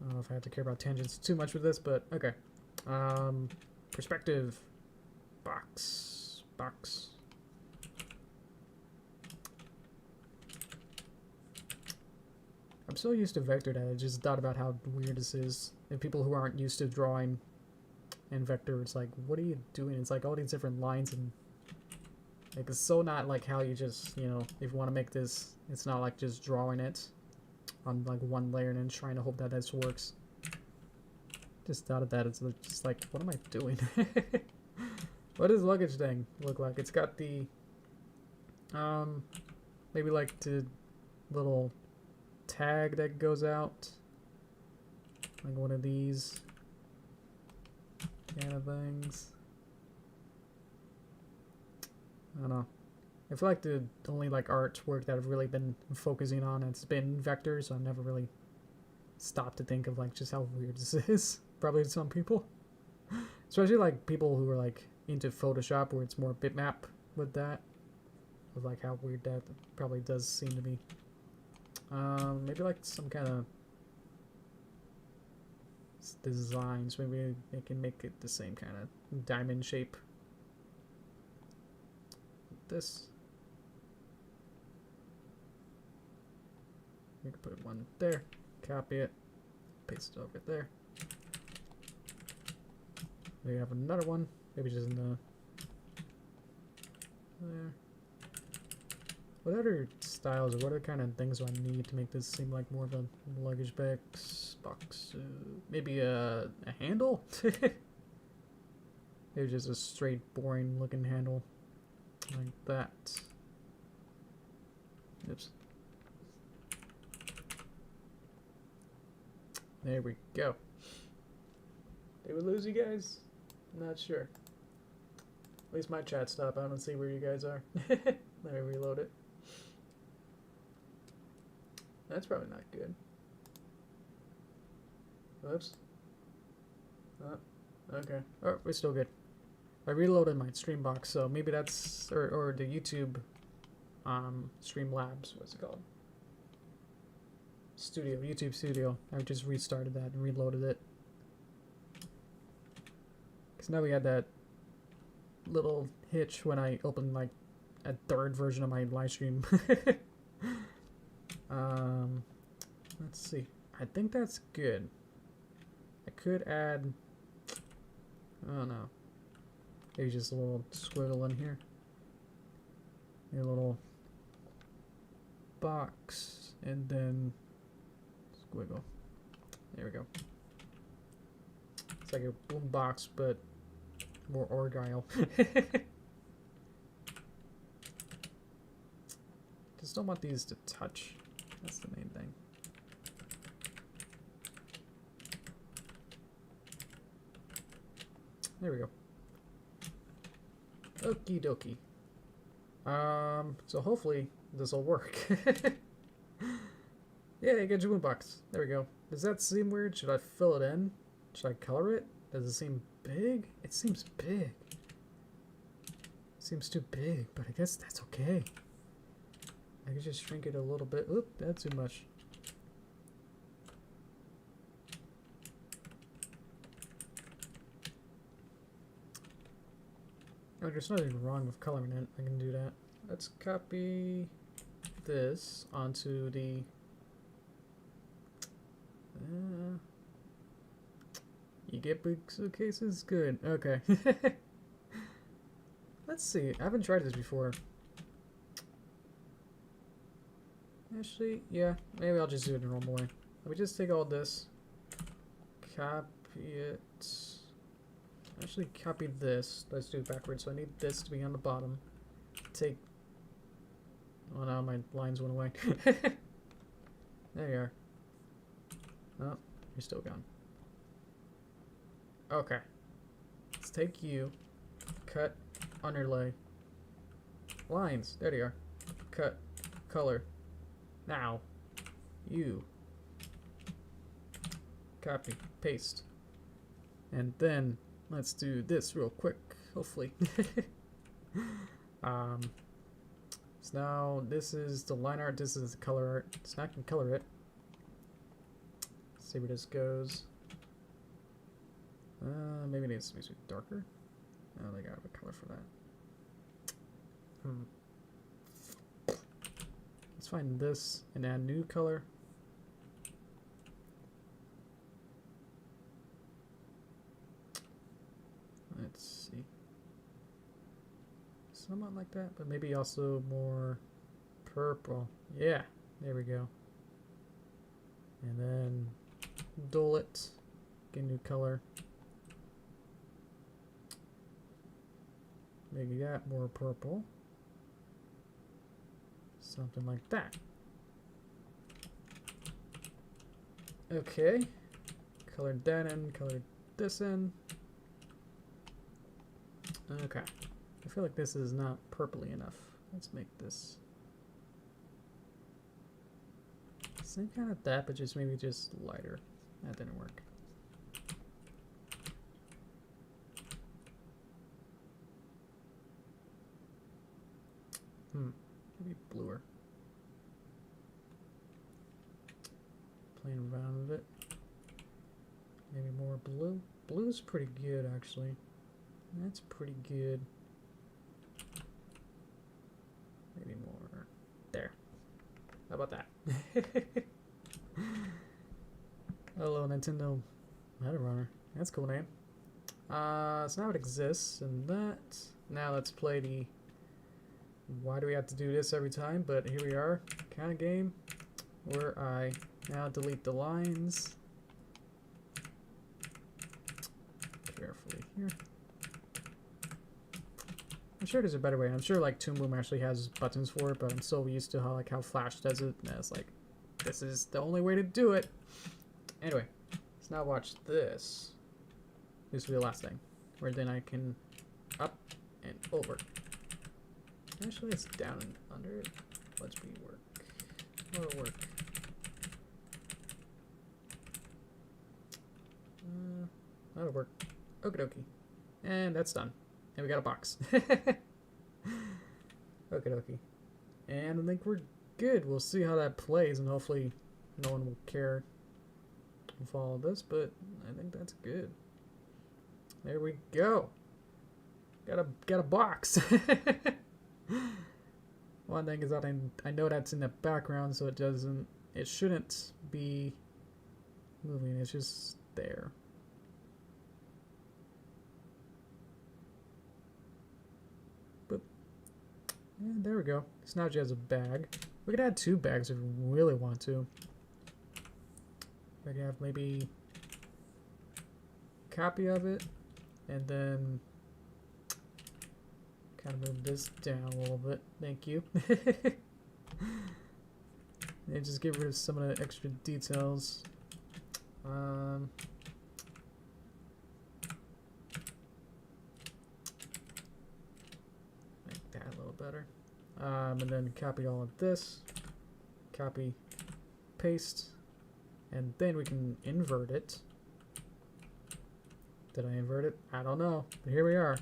I don't know if I have to care about tangents too much with this, but okay. Perspective. Box. I'm so used to vector that I just thought about how weird this is. And people who aren't used to drawing in vector, it's like, what are you doing? It's like all these different lines, and like it's so not like how you just, you know, if you want to make this, it's not like just drawing it on like one layer and then trying to hope that this works. Just thought of that. It's just like, what am I doing? What does luggage thing look like? It's got the maybe like the little tag that goes out, like one of these kind of things. I don't know. I feel like the only like artwork that I've really been focusing on has been vectors, so I've never really stopped to think of like just how weird this is. Probably to some people, especially like people who are like into Photoshop, where it's more bitmap with that, of like how weird that probably does seem to be. Maybe like some kind of designs. Maybe they can make it the same kind of diamond shape. This. We can put one there, copy it, paste it over there. We have another one, maybe just in the there. What other styles or what other kind of things do I need to make this seem like more of a luggage box? Maybe a handle? Maybe just a straight, boring looking handle like that. Oops. There we go. Did we lose you guys? I'm not sure. At least my chat stopped. I don't see where you guys are. Let me reload it. That's probably not good. Oops. Oh, okay. Oh, we're still good. I reloaded my stream box, so maybe that's or the YouTube Streamlabs, what's it called? Studio, YouTube Studio. I just restarted that and reloaded it. Because now we had that little hitch when I opened like a third version of my live stream. Let's see. I think that's good. I could add Oh no. Maybe just a little squiggle in here. A little box and then squiggle. There we go. It's like a boom box, but more Argyle. Just don't want these to touch. That's the main thing. There we go. Okie dokie. So hopefully this will work. Yeah, you get your boom box. There we go. Does that seem weird? Should I fill it in? Should I color it? Does it seem big? It seems big. It seems too big, but I guess that's okay. I can just shrink it a little bit. Oop, that's too much. Oh, there's nothing wrong with coloring it. I can do that. Let's copy this onto the... you get big suitcases? Good. Okay. Let's see. I haven't tried this before. Actually, yeah. Maybe I'll just do it the normal way. Let me just take all this. Copy it. Actually, copy this. Let's do it backwards. So I need this to be on the bottom. Take... oh no, my lines went away. There you are. Oh, you're still gone. Okay. Let's take you. Cut. Underlay. Lines. There they are. Cut. Color. Now. You. Copy. Paste. And then let's do this real quick. Hopefully. So now this is the line art. This is the color art. So now I can color it. See where this goes. Maybe it needs to be darker. Oh, they got a color for that. Let's find this and add new color. Let's see. Somewhat like that, but maybe also more purple. Yeah, there we go. And then dull it. Get a new color. Maybe that more purple. Something like that. Okay. Colored that in, colored this in. Okay. I feel like this is not purpley enough. Let's make this same kind of that, but just maybe just lighter. That didn't work. Maybe bluer. Playing around with it. Maybe more blue. Blue's pretty good, actually. That's pretty good. Maybe more. There. How about that? Hello, Nintendo Runner. That's a cool name. So now it exists, and that. Now let's play the... why do we have to do this every time? But here we are. Kind of game where I now delete the lines. Carefully here. I'm sure there's a better way. I'm sure like Toon Boom actually has buttons for it, but I'm so used to how Flash does it. And it's like, this is the only way to do it. Anyway, let's now watch this. This will be the last thing, where then I can up and over. Actually, it's down and under it. Let's be work. That'll work. That'll work. Okie dokie. And that's done. And we got a box. Okie dokie. And I think we're good. We'll see how that plays, and hopefully no one will care to follow this, but I think that's good. There we go. Got a box. One thing is that I know that's in the background, so it shouldn't be moving. It's just there. And there we go. So now she has a bag. We could add 2 bags if we really want to. I could have maybe a copy of it, and then kind of move this down a little bit. Thank you. And just get rid of some of the extra details. Make that a little better. And then copy all of this. Copy, paste, and then we can invert it. Did I invert it? I don't know, but here we are.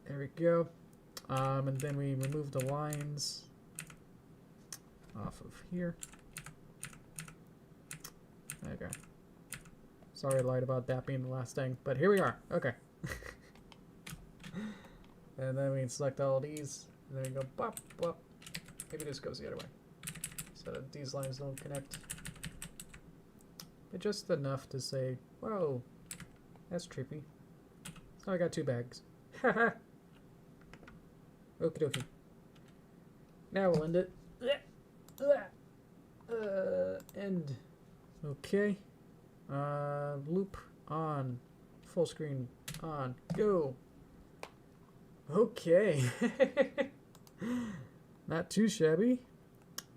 There we go. And then we remove the lines off of here. Okay. Sorry I lied about that being the last thing, but here we are. Okay. And then we can select all of these, and then we go bop, bop. Maybe this goes the other way, so that these lines don't connect. But just enough to say, whoa, that's trippy. So I got 2 bags. Haha. Okie dokie. Now we'll end it. End. Okay. Loop on. Full screen on. Go. Okay. Not too shabby.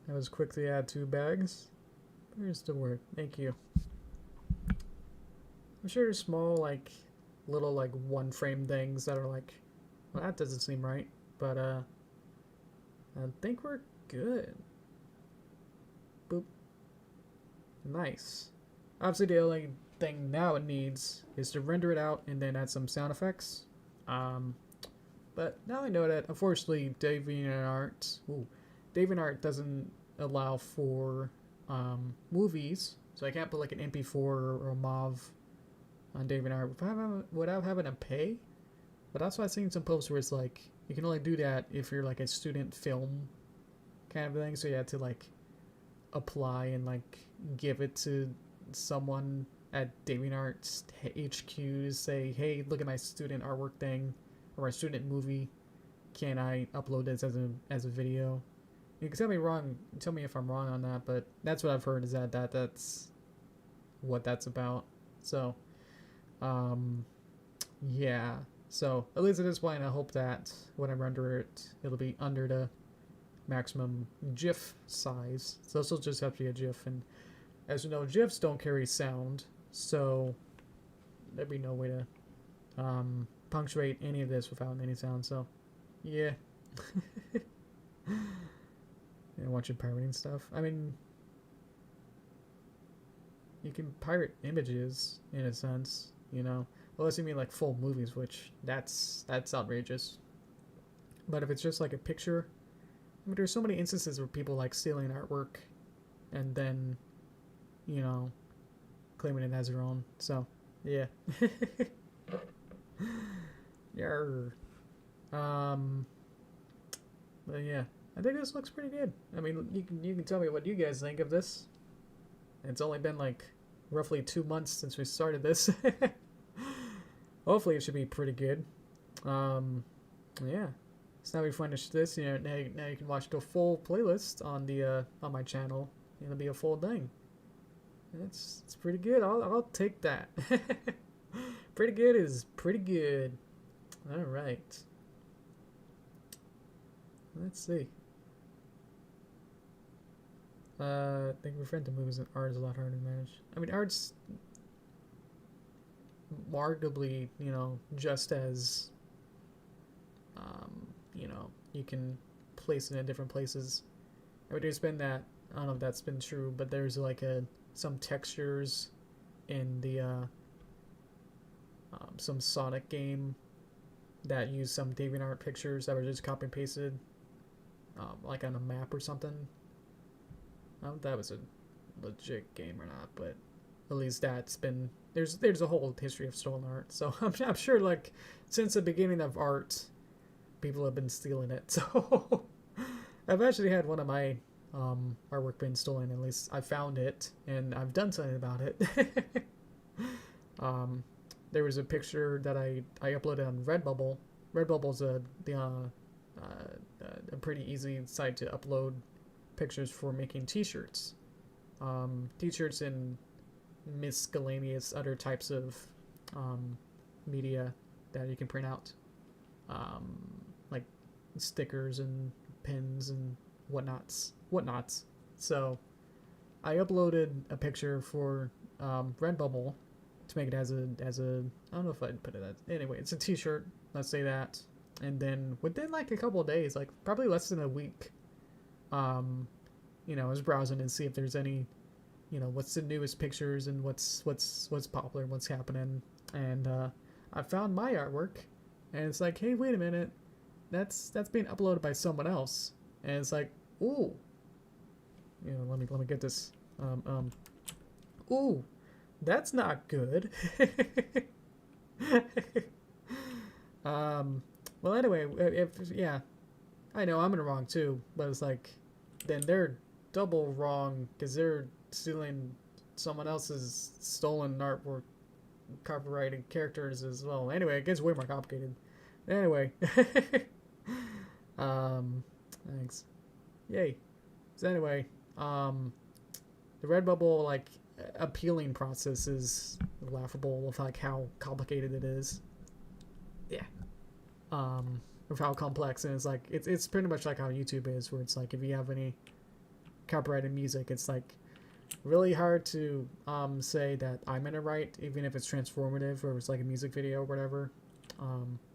That was quick to add 2 bags. Where's the word? Thank you. I'm sure there's small, like, little, like, 1-frame things that are like, well, that doesn't seem right. But, I think we're good. Boop. Nice. Obviously, the only thing now it needs is to render it out and then add some sound effects. But now I know that, unfortunately, DeviantArt doesn't allow for movies, so I can't put like an MP4 or a MOV on DeviantArt without having to pay. But that's why I've seen some posts where it's like you can only do that if you're like a student film kind of thing. So you have to like apply and like give it to someone at DeviantArt's HQ to say, hey, look at my student artwork thing or my student movie. Can I upload this as a video? You can tell me if I'm wrong on that, but that's what I've heard is that's what that's about. So, yeah. So, at least at this point, I hope that when I render it, it'll be under the maximum GIF size. So this will just have to be a GIF, and as you know, GIFs don't carry sound, so there'd be no way to punctuate any of this without any sound, so, yeah. Yeah, watching pirating stuff. I mean, you can pirate images in a sense, you know, unless you mean like full movies, which that's outrageous. But if it's just like a picture, I mean, there's so many instances where people like stealing artwork and then, you know, claiming it as their own. So, yeah. Yarr. But yeah, I think this looks pretty good. I mean, you can tell me what you guys think of this. It's only been like roughly 2 months since we started this. Hopefully it should be pretty good. Yeah. So now we finish this, you know, now you can watch the full playlist on the on my channel. It'll be a full thing. It's pretty good. I'll take that. Pretty good is pretty good. All right. Let's see. I think referring to movies and art is a lot harder to manage. I mean, art's arguably, you know, just as, you know, you can place it in different places. I mean, there's been that, I don't know if that's been true, but there's like some textures in the, some Sonic game that used some DeviantArt pictures that were just copy and pasted, like on a map or something. I don't know if that was a legit game or not, but at least that's been, there's a whole history of stolen art. So I'm sure, like, since the beginning of art, people have been stealing it. So I've actually had one of my artwork been stolen. At least I found it, and I've done something about it. There was a picture that I uploaded on Redbubble Redbubble's a pretty easy site to upload pictures for making t-shirts. T-shirts and miscellaneous other types of media that you can print out. Like stickers and pins and whatnots. So I uploaded a picture for Redbubble to make it as a I don't know if I'd put it as, anyway, it's a t-shirt, let's say that. And then within like a couple of days, like probably less than a week, you know, I was browsing and see if there's any, you know, what's the newest pictures and what's popular, what's happening. And I found my artwork, and it's like, hey, wait a minute, that's being uploaded by someone else. And it's like, ooh, you know, let me get this. Ooh, that's not good. Well, anyway, yeah, I know I'm in the wrong too, but it's like, then they're double wrong because they're stealing someone else's stolen artwork, copyrighted characters as well. Anyway, it gets way more complicated. Anyway, thanks. Yay. So anyway, the Redbubble like appealing process is laughable of like how complicated it is. Yeah. Of how complex, and it's like it's pretty much like how YouTube is, where it's like if you have any copyrighted music, it's like really hard to say that I'm in it right, even if it's transformative or it's like a music video or whatever.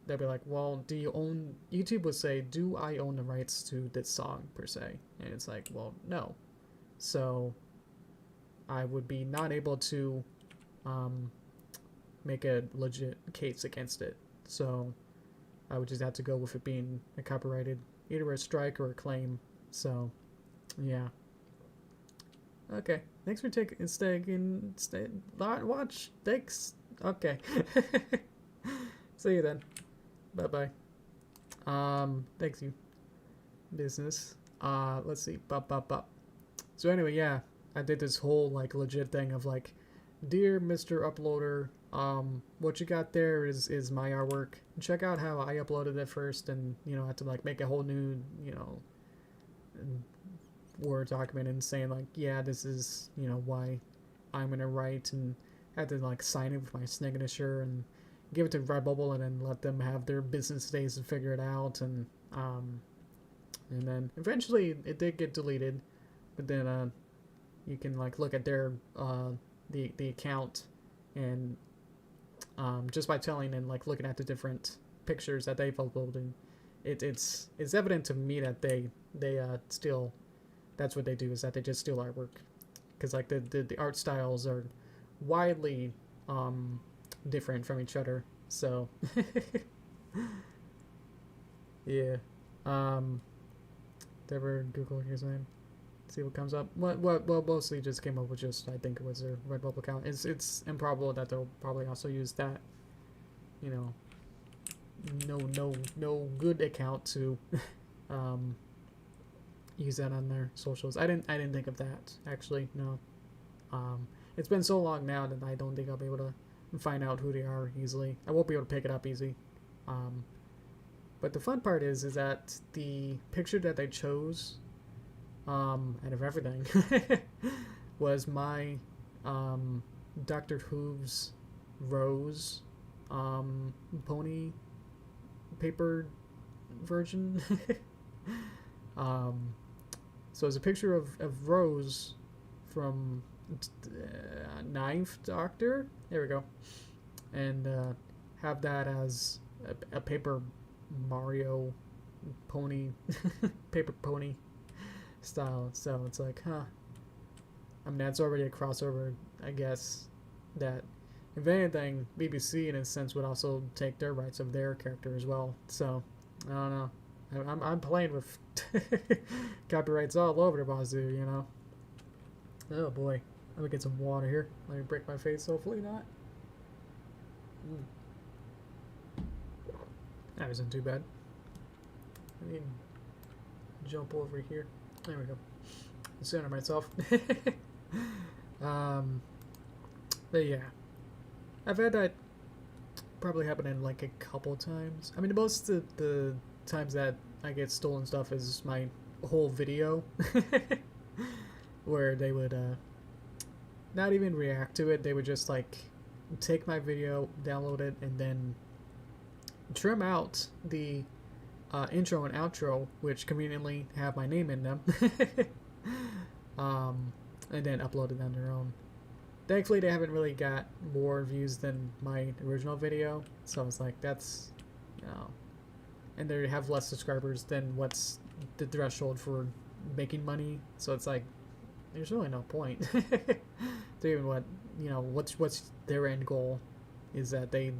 They'll be like, well, do you own, YouTube would say, do I own the rights to this song per se? And it's like, well, no. So I would be not able to make a legit case against it. So I would just have to go with it being a copyrighted, either a strike or a claim. So, yeah. Okay. Thanks for watch. Thanks. Okay. See you then. Bye-bye. Thanks you. Business. Let's see. So anyway, yeah. I did this whole, like, legit thing of, like, dear Mr. Uploader, what you got there is my artwork. Check out how I uploaded it first, and, you know, I had to, like, make a whole new, you know, Word document and saying, like, yeah, this is, you know, why I'm gonna write, and had to, like, sign it with my signature and give it to Redbubble and then let them have their business days to figure it out, and then eventually it did get deleted, but then, you can, like, look at their, the account, and, just by telling and, like, looking at the different pictures that they've uploaded, it's evident to me that they steal, that's what they do, is that they just steal artwork, because, like, the art styles are widely, different from each other, so, yeah, ever Google his name? See what comes up. Well, mostly just came up with just, I think it was their Redbubble account. It's improbable that they'll probably also use that, you know, no good account to use that on their socials. I didn't think of that, actually. No. It's been so long now that I don't think I'll be able to find out who they are easily. I won't be able to pick it up easy. But the fun part is that the picture that they chose, out of everything, was my Dr. Hooves Rose pony paper version. So it's a picture of Rose from Ninth Doctor. There we go. And have that as a paper Mario pony, paper pony style. So it's like, huh. I mean, that's already a crossover, I guess, that, if anything, BBC in a sense would also take their rights of their character as well. So, I don't know. I'm playing with copyrights all over the bazoo, you know. Oh boy. Let me get some water here. Let me break my face, hopefully not. That wasn't too bad. Let me jump over here. There we go. Center myself. But yeah. I've had that probably happened in like a couple times. I mean, most of the times that I get stolen stuff is my whole video, where they would not even react to it. They would just like take my video, download it, and then trim out the intro and outro, which conveniently have my name in them, and then upload it on their own. Thankfully, they haven't really got more views than my original video, so it's like, that's, you know, and they have less subscribers than what's the threshold for making money, so it's like, there's really no point to even what's their end goal is that they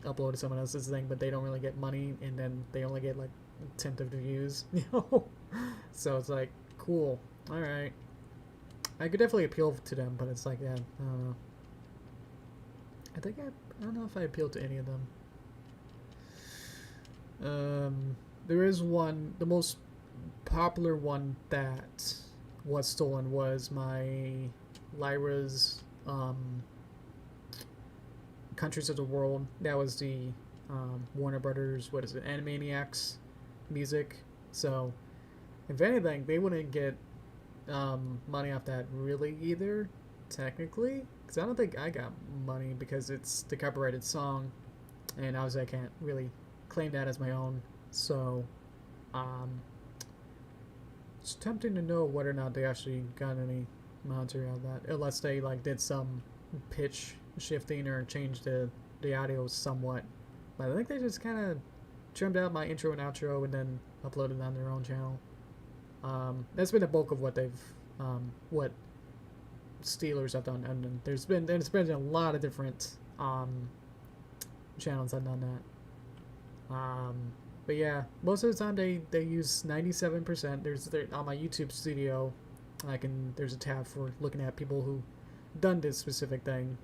upload someone else's thing, but they don't really get money, and then they only get like a tenth of the views, you know? So it's like, cool, alright. I could definitely appeal to them, but it's like, yeah, I don't know. I don't know if I appeal to any of them. There is one, the most popular one that was stolen was my Lyra's Countries of the World. That was the Warner Brothers, what is it, Animaniacs music. So, if anything, they wouldn't get money off that really either, technically, because I don't think I got money because it's the copyrighted song, and obviously I can't really claim that as my own. So, it's tempting to know whether or not they actually got any monetary out of that, unless they like did some pitch shifting or changed the audio somewhat. But I think they just kind of trimmed out my intro and outro and then uploaded it on their own channel. That's been the bulk of what they've, what Steelers have done, and there's been a lot of different channels that have done that. But yeah, most of the time they use 97%. There's on my YouTube studio, there's a tab for looking at people who done this specific thing,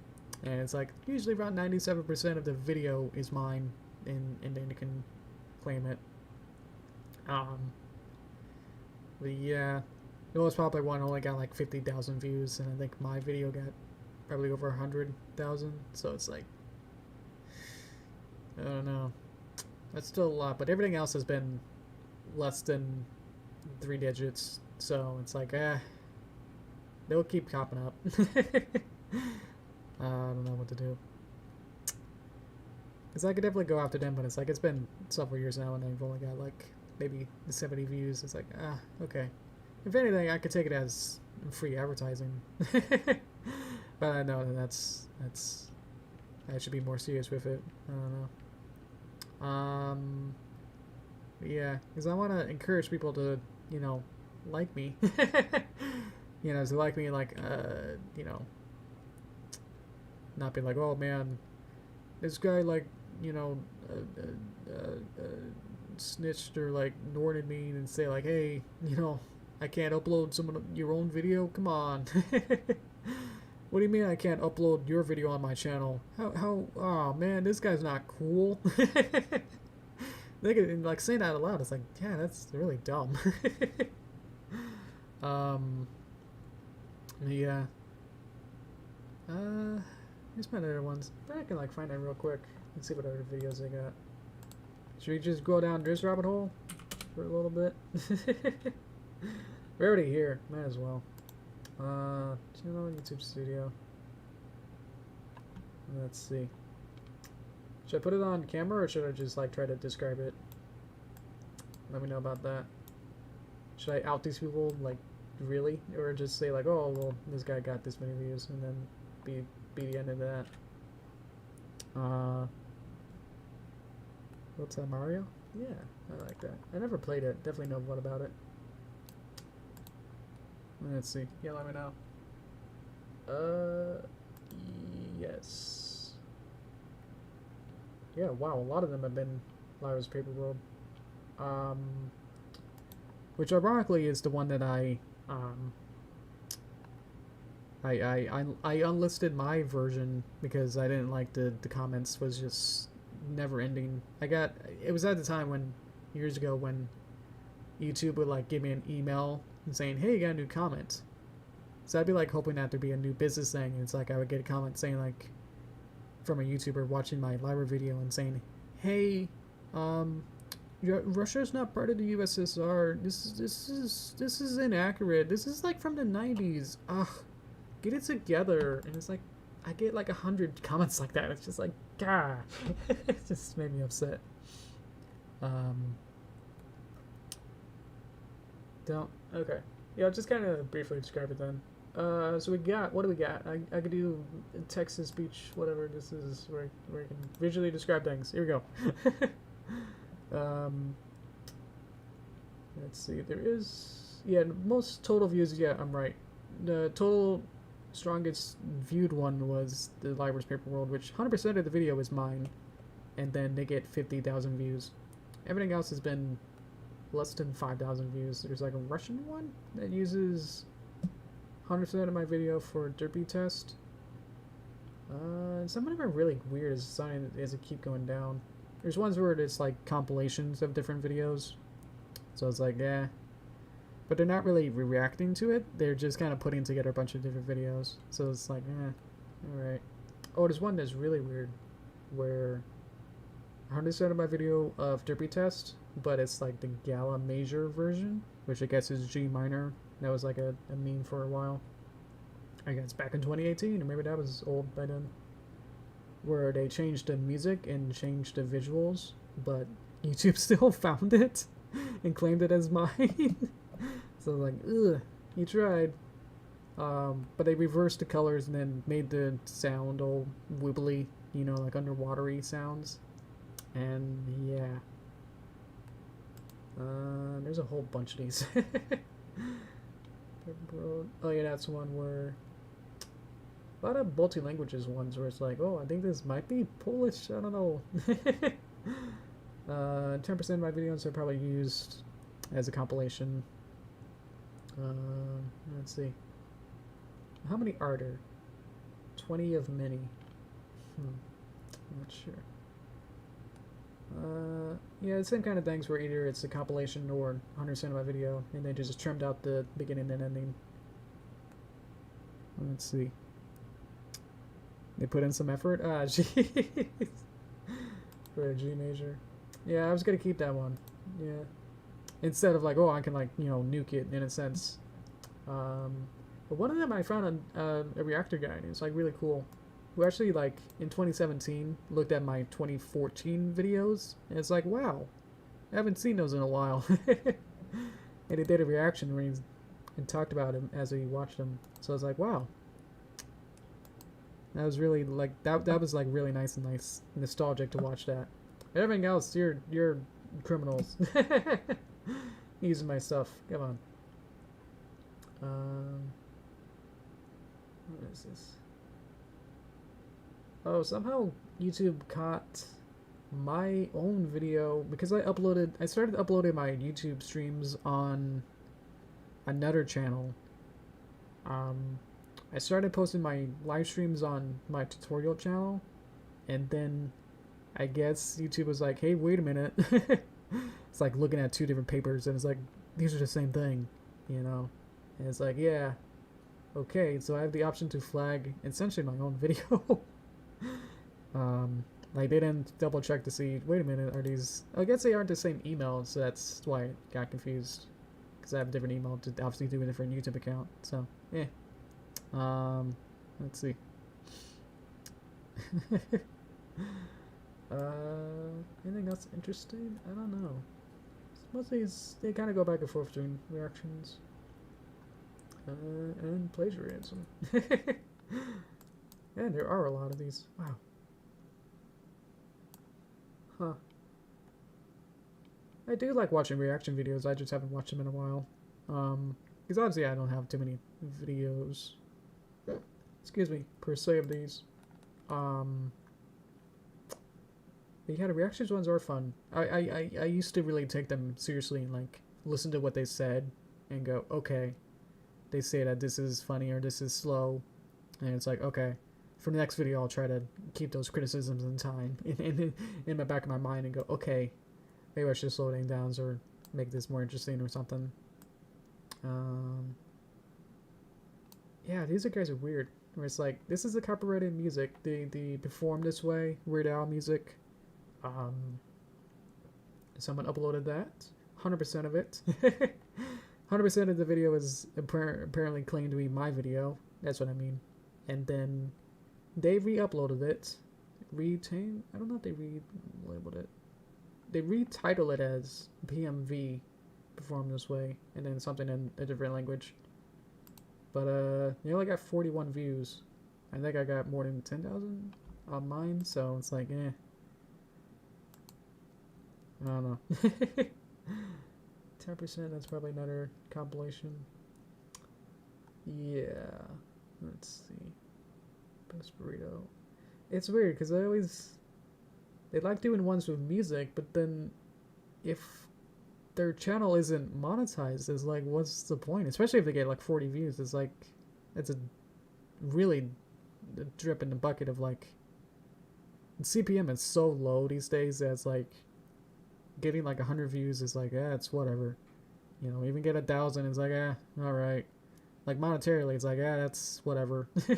and it's like usually around 97% of the video is mine, and then you can claim it. But yeah, the most popular one only got like 50,000 views, and I think my video got probably over 100,000. So it's like, I don't know. That's still a lot, but everything else has been less than 3 digits. So it's like, they'll keep popping up. I don't know what to do. Because I could definitely go after them, but it's like, it's been several years now, and they've only got like maybe 70 views. It's like, okay. If anything, I could take it as free advertising. But I know that's I should be more serious with it. I don't know. Yeah, because I want to encourage people to, you know, like me. You know, to like me, like, you know, not be like, oh man, this guy, like, you know, snitched or like ignored me, and say like, hey, you know, I can't upload your own video. Come on. What do you mean I can't upload your video on my channel? How? Oh man, this guy's not cool. Like saying that out loud, it's like, yeah, that's really dumb. Yeah. Here's my other ones. But I can like find them real quick and see what other videos I got. Should we just go down this rabbit hole for a little bit? We're already here. Might as well. Channel, YouTube Studio. Let's see. Should I put it on camera, or should I just like try to describe it? Let me know about that. Should I out these people, like, really? Or just say like, oh, well, this guy got this many views, and then be the end of that. What's that, Mario? Yeah, I like that. I never played it. Definitely know what about it. Let's see. Yeah, let me know. Yes. Yeah, wow, a lot of them have been Lyra's Paper World. Which ironically is the one that I unlisted my version because I didn't like the comments was just never ending. It was at the time when, years ago, when YouTube would like give me an email and saying, hey, you got a new comment. So I'd be like hoping that there'd be a new business thing, and it's like I would get a comment saying like from a YouTuber watching my library video and saying, "Hey, Russia's not part of the USSR. This is inaccurate. This is like from the 90s. Ugh, get it together." And it's like, I get like 100 comments like that. It's just like, God, it just made me upset. Okay. Yeah, I'll just kind of briefly describe it then. So we got, what do we got? I could do text to speech, whatever. This is where I can visually describe things. Here we go. Let's see, there is, yeah, most total views, yeah, I'm right. The total strongest viewed one was the Library's Paper World, which 100% of the video is mine, and then they get 50,000 views. Everything else has been less than 5,000 views. There's like a Russian one that uses 100% of my video for Derpy test. Some of them are really weird as it keep going down. There's ones where it's like compilations of different videos. So it's like, yeah. But they're not really reacting to it. They're just kind of putting together a bunch of different videos. So it's like, alright. Oh, there's one that's really weird. Where 100% of my video of Derpy test, but it's like the Gala major version, which I guess is G minor. That was like a meme for a while. I guess back in 2018, or maybe that was old by then. Where they changed the music and changed the visuals, but YouTube still found it and claimed it as mine. So like, ugh, you tried. But they reversed the colors and then made the sound all wibbly, you know, like underwatery sounds. And yeah. There's a whole bunch of these. Oh yeah, that's one where a lot of multi-languages ones where it's like, oh, I think this might be Polish, I don't know. 10% of my videos are probably used as a compilation. Let's see. How many are there? 20 of many. I'm not sure. Yeah, the same kind of things where either it's a compilation or 100% of my video, and they just trimmed out the beginning and ending. Let's see. They put in some effort. Ah, jeez. For a G major. Yeah, I was gonna keep that one. Yeah. Instead of like, oh, I can like, you know, nuke it in a sense. But one of them I found a reactor guy, and it's like really cool. Who actually like in 2017 looked at my 2014 videos, and it's like, wow, I haven't seen those in a while. And he did a reaction where and talked about him as he watched them. So I was like, wow. That was really like that was like really nice and nostalgic to watch that. Everything else, you're criminals. Using my stuff. Come on. What is this? Oh, somehow YouTube caught my own video because I started uploading my YouTube streams on another channel. I started posting my live streams on my tutorial channel, and then I guess YouTube was like, hey, wait a minute. It's like looking at two different papers, and it's like, these are the same thing, you know? And it's like, yeah, okay, so I have the option to flag essentially my own video. Like they didn't double check to see, wait a minute, are these, I guess they aren't the same email, so that's why I got confused. Because I have a different email to obviously do a different YouTube account, so, yeah. Let's see. Anything else interesting? I don't know. Mostly they kind of go back and forth between reactions. And plagiarism. And there are a lot of these. Wow. Huh. I do like watching reaction videos, I just haven't watched them in a while. Because obviously I don't have too many videos, excuse me, per se of these. But yeah, the reactions ones are fun. I used to really take them seriously and like listen to what they said and go, okay, they say that this is funny or this is slow, and it's like, okay, for the next video I'll try to keep those criticisms in time in the back of my mind and go, okay, maybe I should slow things down or make this more interesting or something. Yeah, these guys are weird. where it's like, this is the copyrighted music. The Perform This Way, Weird Al music. Someone uploaded that. 100% of it. 100% of the video is apparently claimed to be my video. That's what I mean. And then they re-uploaded it. I don't know if they relabeled it. They retitled it as PMV, Perform This Way, and then something in a different language. But they only got 41 views. I think I got more than 10,000 on mine, so it's like, eh. I don't know. 10%, that's probably another compilation. Yeah. Let's see. Best burrito. It's weird, because they like doing ones with music, but then if their channel isn't monetized, it's like, what's the point? Especially if they get like 40 views. It's like, it's a really a drip in the bucket of like, CPM is so low these days that it's like, getting like 100 views is like, it's whatever. You know, even get 1,000 is like, alright. Like monetarily, it's like, that's whatever. You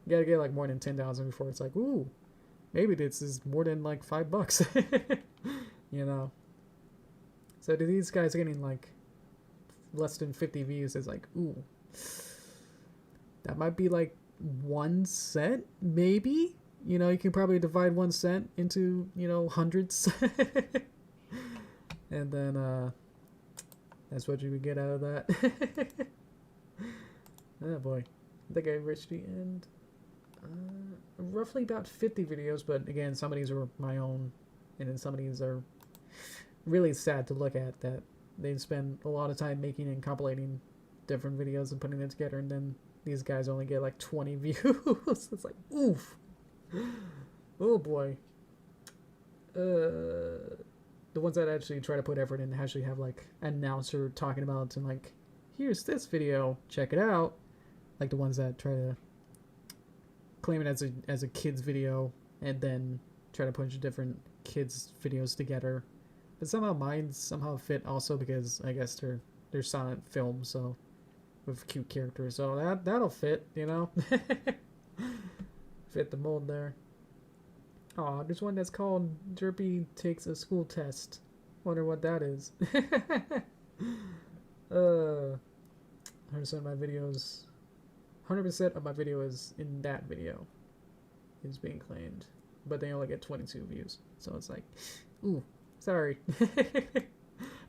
gotta get like more than 10,000 before it's like, ooh, maybe this is more than like $5. You know? So to these guys getting like less than 50 views is like, ooh, that might be like 1 cent, maybe? You know, you can probably divide 1 cent into, you know, hundreds. And then, that's what you would get out of that. Oh boy. I think I reached the end. Roughly about 50 videos, but again, some of these are my own, and then some of these are really sad to look at, that they spend a lot of time making and compilating different videos and putting it together, and then these guys only get like 20 views. It's like, oof. Oh boy. The ones that actually try to put effort in actually have like an announcer talking about and like, here's this video, check it out. Like the ones that try to claim it as a kid's video and then try to punch different kids videos together. But somehow mine somehow fit also, because I guess they're silent films, so with cute characters, so that'll fit, you know. Fit the mold there. Oh, there's one that's called Derpy Takes a School Test. Wonder what that is. 100% of my videos, 100% of my video is in that video is being claimed, but they only get 22 views. So it's like, ooh, sorry. I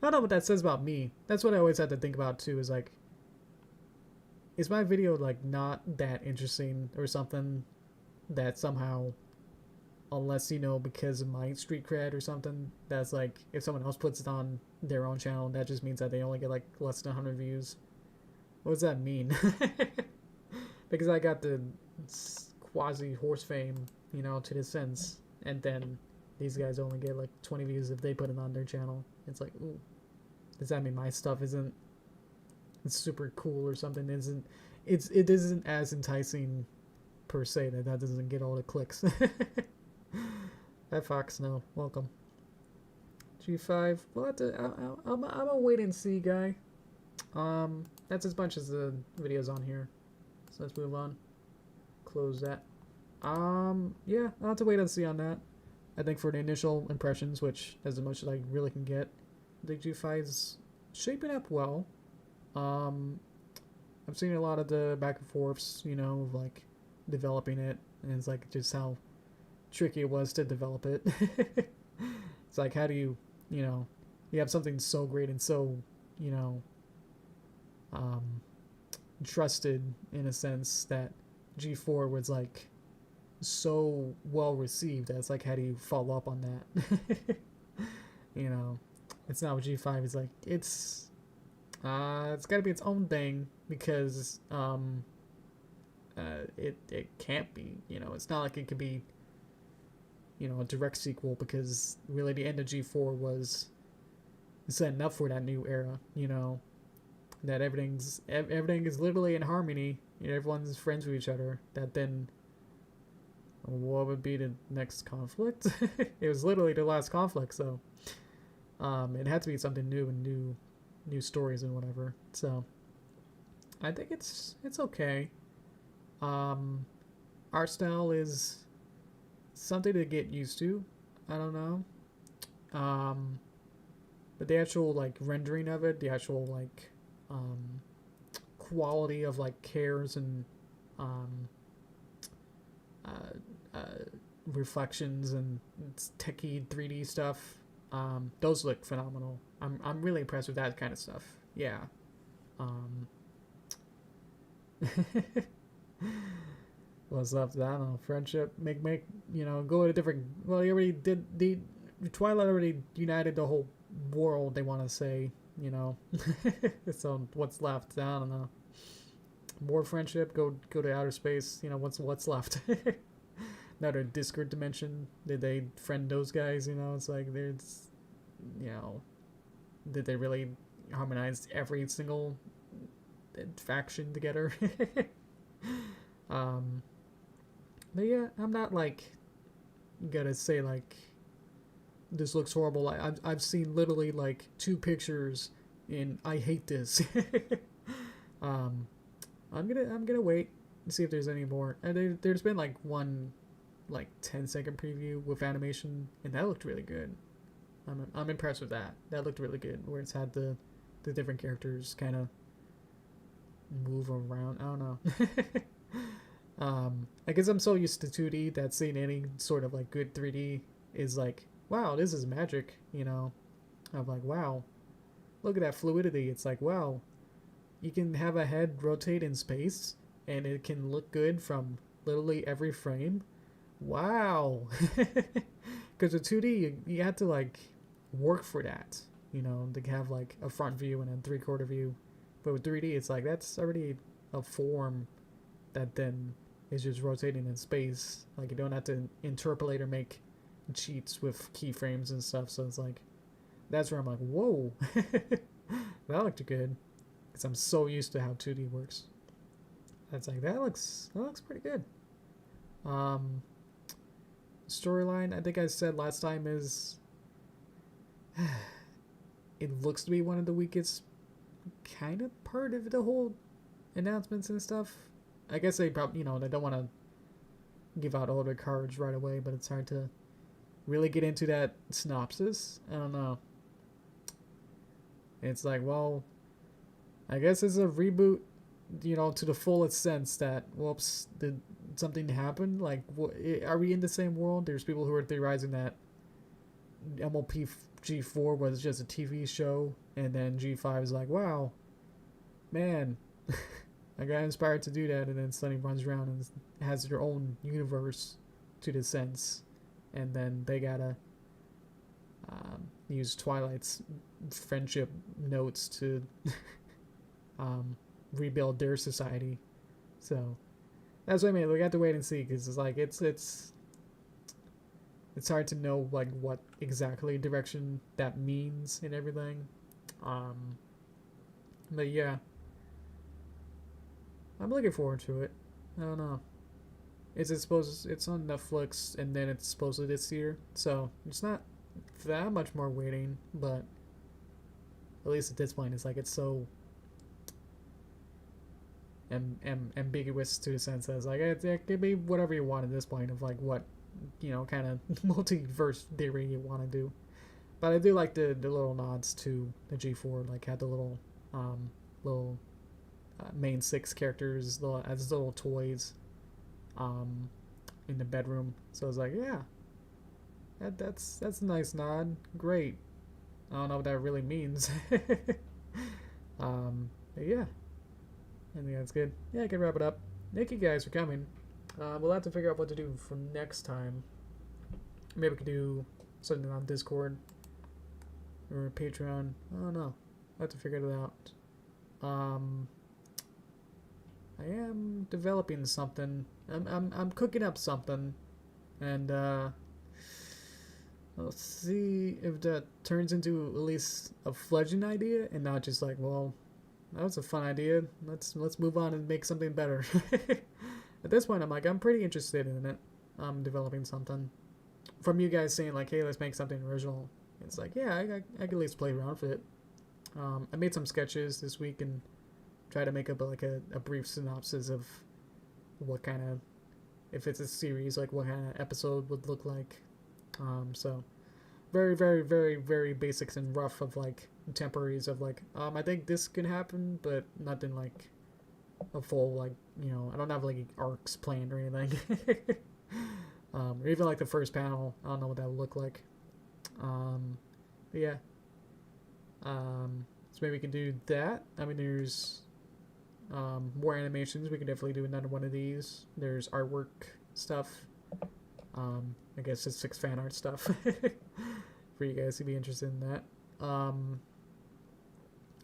don't know what that says about me. That's what I always have to think about too, is like, is my video like not that interesting or something, that somehow, unless, you know, because of my street cred or something, that's like, if someone else puts it on their own channel, that just means that they only get like less than 100 views. What does that mean? Because I got the quasi horse fame, you know, to this sense, and then these guys only get like 20 views if they put it on their channel. It's like, ooh, does that mean my stuff isn't super cool or something? It isn't as enticing per se, that doesn't get all the clicks. That Fox, no, welcome. G5, well, I'm a wait and see guy. That's as much as the videos on here, so let's move on. Close that. Yeah, I'll have to wait and see on that. I think for the initial impressions, which is as much as I really can get, I think G5 is shaping up well. I'm seeing a lot of the back and forths, you know, of like developing it, and it's like just how tricky it was to develop it. It's like, how do you know, you have something so great and so, you know, trusted in a sense, that G4 was like so well received, that it's like, how do you follow up on that? You know, it's not what G5 is like. It's got to be its own thing, because it can't be, you know, it's not like it could be, you know, a direct sequel, because really the end of G4 was setting up for that new era, you know, that everything is literally in harmony, you know, everyone's friends with each other. That then, what would be the next conflict? It was literally the last conflict, so it had to be something new, and new stories and whatever. So I think it's okay. Art style is something to get used to. I don't know. But the actual like rendering of it, the actual like quality of like cares and um, uh, uh, reflections and techie 3D stuff. Those look phenomenal. I'm really impressed with that kind of stuff. Yeah. Um, what's left? I don't know. Friendship, make go to different. Well, you already did the Twilight already united the whole world. They want to say, so what's left? I don't know. More friendship. Go to outer space. What's left. Another Discord dimension. Did they friend those guys? It's like there's, did they really harmonize every single faction together? But yeah, I'm not like gonna say like this looks horrible. I've seen literally like 2 pictures and I hate this. um, I'm gonna wait and see if there's any more. And there's been like one like 10-second preview with animation and that looked really good. I'm impressed with that. That looked really good. Where it's had the different characters kind of move around. I don't know. I guess I'm so used to 2D that seeing any sort of like good 3D is like, wow, this is magic, I'm like, wow, look at that fluidity. It's like, wow, you can have a head rotate in space and it can look good from literally every frame. Wow. Because with 2D, you have to like work for that, to have like a front view and a 3/4 view. But with 3D, it's like that's already a form that then is just rotating in space. Like you don't have to interpolate or make cheats with keyframes and stuff. So it's like that's where I'm like, whoa, that looked good. Because I'm so used to how 2D works. That's like that looks pretty good. Storyline, I think I said last time is it looks to be one of the weakest kind of part of the whole announcements and stuff. I guess they probably, they don't want to give out all their cards right away, but it's hard to really get into that synopsis. I don't know. It's like, well, I guess it's a reboot, to the fullest sense that, whoops, did something happen? Like, are we in the same world? There's people who are theorizing that MLP G4 was just a TV show, and then G5 is like, wow, man, I got inspired to do that, and then suddenly runs around and has their own universe to the sense, and then they gotta use Twilight's friendship notes to rebuild their society. So that's what I mean. We got to wait and see, because it's like it's hard to know like what exactly direction that means and everything. But yeah, I'm looking forward to it. I don't know. It's on Netflix, and then it's supposedly this year, so it's not that much more waiting. But at least at this point, it's like it's so ambiguous to the sense that it's like it could be whatever you want at this point of like what kind of multiverse theory you want to do. But I do like the little nods to the G4, like had the little main 6 characters as little toys in the bedroom. So I was like, yeah, that's a nice nod. Great. I don't know what that really means. But yeah, I think that's good. Yeah, I can wrap it up. Thank you guys for coming. We'll have to figure out what to do for next time. Maybe we could do something on Discord or Patreon. I don't know. I'll have to figure it out. I am developing something. I'm cooking up something, and let's see if that turns into at least a fledgling idea, and not just like, well, that was a fun idea. Let's move on and make something better. At this point, I'm pretty interested in it. I'm developing something. From you guys saying like, hey, let's make something original. It's like, yeah, I can at least play around with it. I made some sketches this week and try to make up like a brief synopsis of what kind of, if it's a series, like what kind of episode would look like. So very, very, very, very basics and rough of like temporaries of like, I think this can happen, but nothing like a full, like, you know, I don't have like arcs planned or anything. Or even like the first panel, I don't know what that would look like. But yeah. So maybe we can do that. I mean, there's more animations. We can definitely do another one of these. There's artwork stuff. I guess it's 6 fan art stuff for you guys to be interested in that.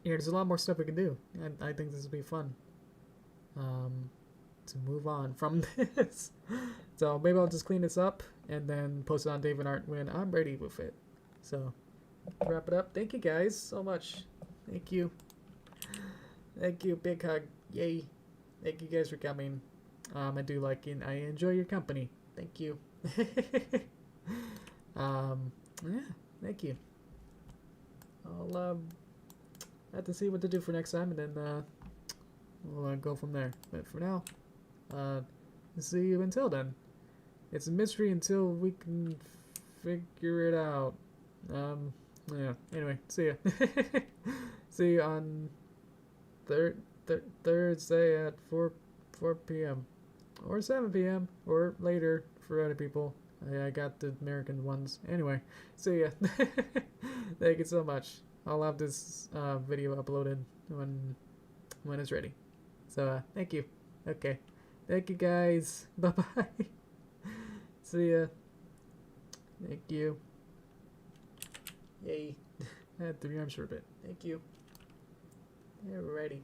Yeah, there's a lot more stuff we can do. I think this will be fun. To move on from this. So maybe I'll just clean this up and then post it on Dave and Art when I'm ready with it. So wrap it up. Thank you guys so much. Thank you. Thank you. Big hug. Yay. Thank you guys for coming. I do like it. I enjoy your company. Thank you. Yeah, thank you. I'll have to see what to do for next time, and then we'll go from there. But for now, see you until then. It's a mystery until we can figure it out. Yeah. Anyway, see ya. See you on Thursday at 4 p.m. or 7 p.m. or later for other people. I got the American ones. Anyway, see ya. Thank you so much. I'll have this video uploaded when it's ready. So thank you. Okay. Thank you guys. Bye bye. See ya. Thank you. Yay. I had 3 arms for a bit. Thank you. Alrighty.